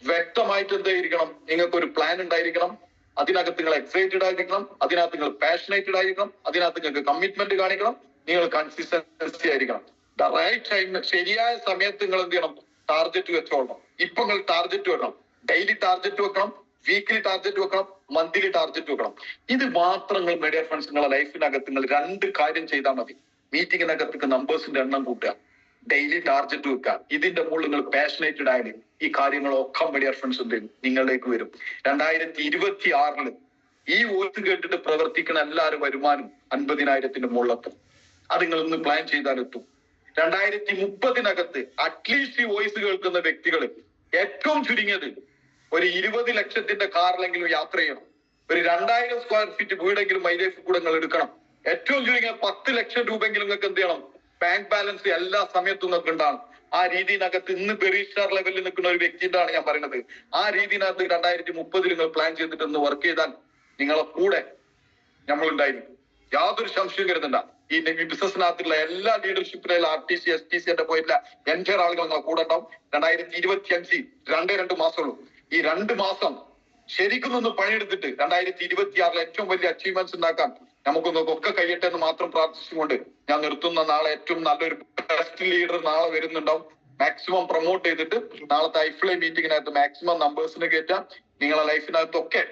വ്യക്തമായിട്ട് എന്തായിരിക്കണം, നിങ്ങൾക്ക് ഒരു പ്ലാൻ ഉണ്ടായിരിക്കണം. അതിനകത്ത് നിങ്ങൾ എക്സൈറ്റഡ് ആയിരിക്കണം, അതിനകത്ത് നിങ്ങൾ പാഷനേറ്റഡ് ആയിരിക്കണം, അതിനകത്ത് നിങ്ങൾക്ക് കമ്മിറ്റ്മെന്റ് കാണിക്കണം, നിങ്ങൾ കൺസിസ്റ്റൻസി ആയിരിക്കണം. ദ റൈറ്റ് ടൈം, ശരിയായ സമയത്ത് നിങ്ങൾ എന്ത് ചെയ്യണം, ടാർഗറ്റ് വെച്ചോളണം. ഇപ്പൊ നിങ്ങൾ ടാർഗറ്റ് വെക്കണം, ഡെയിലി ടാർഗറ്റ് വെക്കണം, വീക്ക്ലി ടാർഗറ്റ് വെക്കണം, മന്ത്ലി ടാർഗറ്റ് വെക്കണം. ഇത് മാത്രം നിങ്ങൾ മീഡിയ ഫ്രണ്ട്സ് നിങ്ങളുടെ ലൈഫിനകത്ത് നിങ്ങൾ 2 കാര്യം ചെയ്താൽ മതി. മീറ്റിങ്ങിനകത്ത് നമ്പേഴ്സിന്റെ എണ്ണം കൂട്ടുക, ഡെയിലി ടാർഗറ്റ് വെക്കുക. ഇതിന്റെ മുകളിൽ നിങ്ങൾ പാഷനേറ്റഡ് ആയാലും ഈ കാര്യങ്ങളൊക്കെ മീഡിയ ഫ്രണ്ട്സ് എന്ത് ചെയ്യും, നിങ്ങളിലേക്ക് വരും. 2026 ഈ വോയിസ് കേട്ടിട്ട് പ്രവർത്തിക്കുന്ന എല്ലാവരും വരുമാനം 50,000 മുകളിലെത്തും. അത് നിങ്ങൾ ഒന്ന് പ്ലാൻ ചെയ്താലെത്തും. 2030 അറ്റ്ലീസ്റ്റ് ഈ വോയിസ് കേൾക്കുന്ന വ്യക്തികൾ ഏറ്റവും ചുരുങ്ങിയത് ഒരു 20 ലക്ഷത്തിന്റെ കാറിലെങ്കിലും യാത്ര ചെയ്യണം. ഒരു 2000 സ്ക്വയർ ഫീറ്റ് വീടെങ്കിലും മൈലേജ് കൂടെ നിങ്ങൾ എടുക്കണം. ഏറ്റവും ചുരുങ്ങിയ 10 ലക്ഷം രൂപയെങ്കിലും നിങ്ങൾക്ക് എന്ത് ചെയ്യണം, ബാങ്ക് ബാലൻസ് എല്ലാ സമയത്തും നിങ്ങൾക്ക് ഉണ്ടാകും. ആ രീതിനകത്ത് ഇന്ന് പെരീസ്റ്റാർ ലെവലിൽ നിൽക്കുന്ന ഒരു വ്യക്തിയുടെ ഞാൻ പറയുന്നത്. ആ രീതിനകത്ത് 2030 നിങ്ങൾ പ്ലാൻ ചെയ്തിട്ട് ഒന്ന് വർക്ക് ചെയ്താൽ നിങ്ങളെ കൂടെ നമ്മളുണ്ടായിരിക്കും. യാതൊരു സംശയം കരുതണ്ട. ഈ ബിസിനസ്സിനകത്തുള്ള എല്ലാ ലീഡർഷിപ്പിലുള്ള RTC STC പോയിട്ടില്ല എന്റെ ആളുകൾ നിങ്ങളെ കൂടെ ഉണ്ടാവും. 2025 2 മാസമുള്ളൂ. ഈ 2 മാസം ശരിക്കും ഒന്ന് പണിയെടുത്തിട്ട് 2026 ഏറ്റവും വലിയ അച്ചീവ്മെന്റ്സ് ഉണ്ടാക്കാൻ നമുക്കൊക്കെ കഴിയട്ടെ എന്ന് മാത്രം പ്രാർത്ഥിച്ചുകൊണ്ട് ഞാൻ നിർത്തുന്ന. നാളെ ഏറ്റവും നല്ലൊരു ബെസ്റ്റ് ലീഡർ നാളെ വരുന്നുണ്ടാവും. മാക്സിമം പ്രൊമോട്ട് ചെയ്തിട്ട് നാളത്തെ ഐഫ്ലൈ മീറ്റിങ്ങിനകത്ത് മാക്സിമം നമ്പേഴ്സിന് കയറ്റാം. നിങ്ങളെ ലൈഫിനകത്തൊക്കെ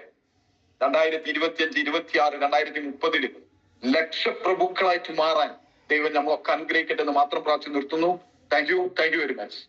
2025, 26, 2030 ലക്ഷപ്രഭുക്കളായിട്ട് മാറാൻ ദൈവം നമ്മളൊക്കെ അനുഗ്രഹിക്കട്ടെ എന്ന് മാത്രം പ്രാർത്ഥിച്ച് നിർത്തുന്നു. Thank you very much.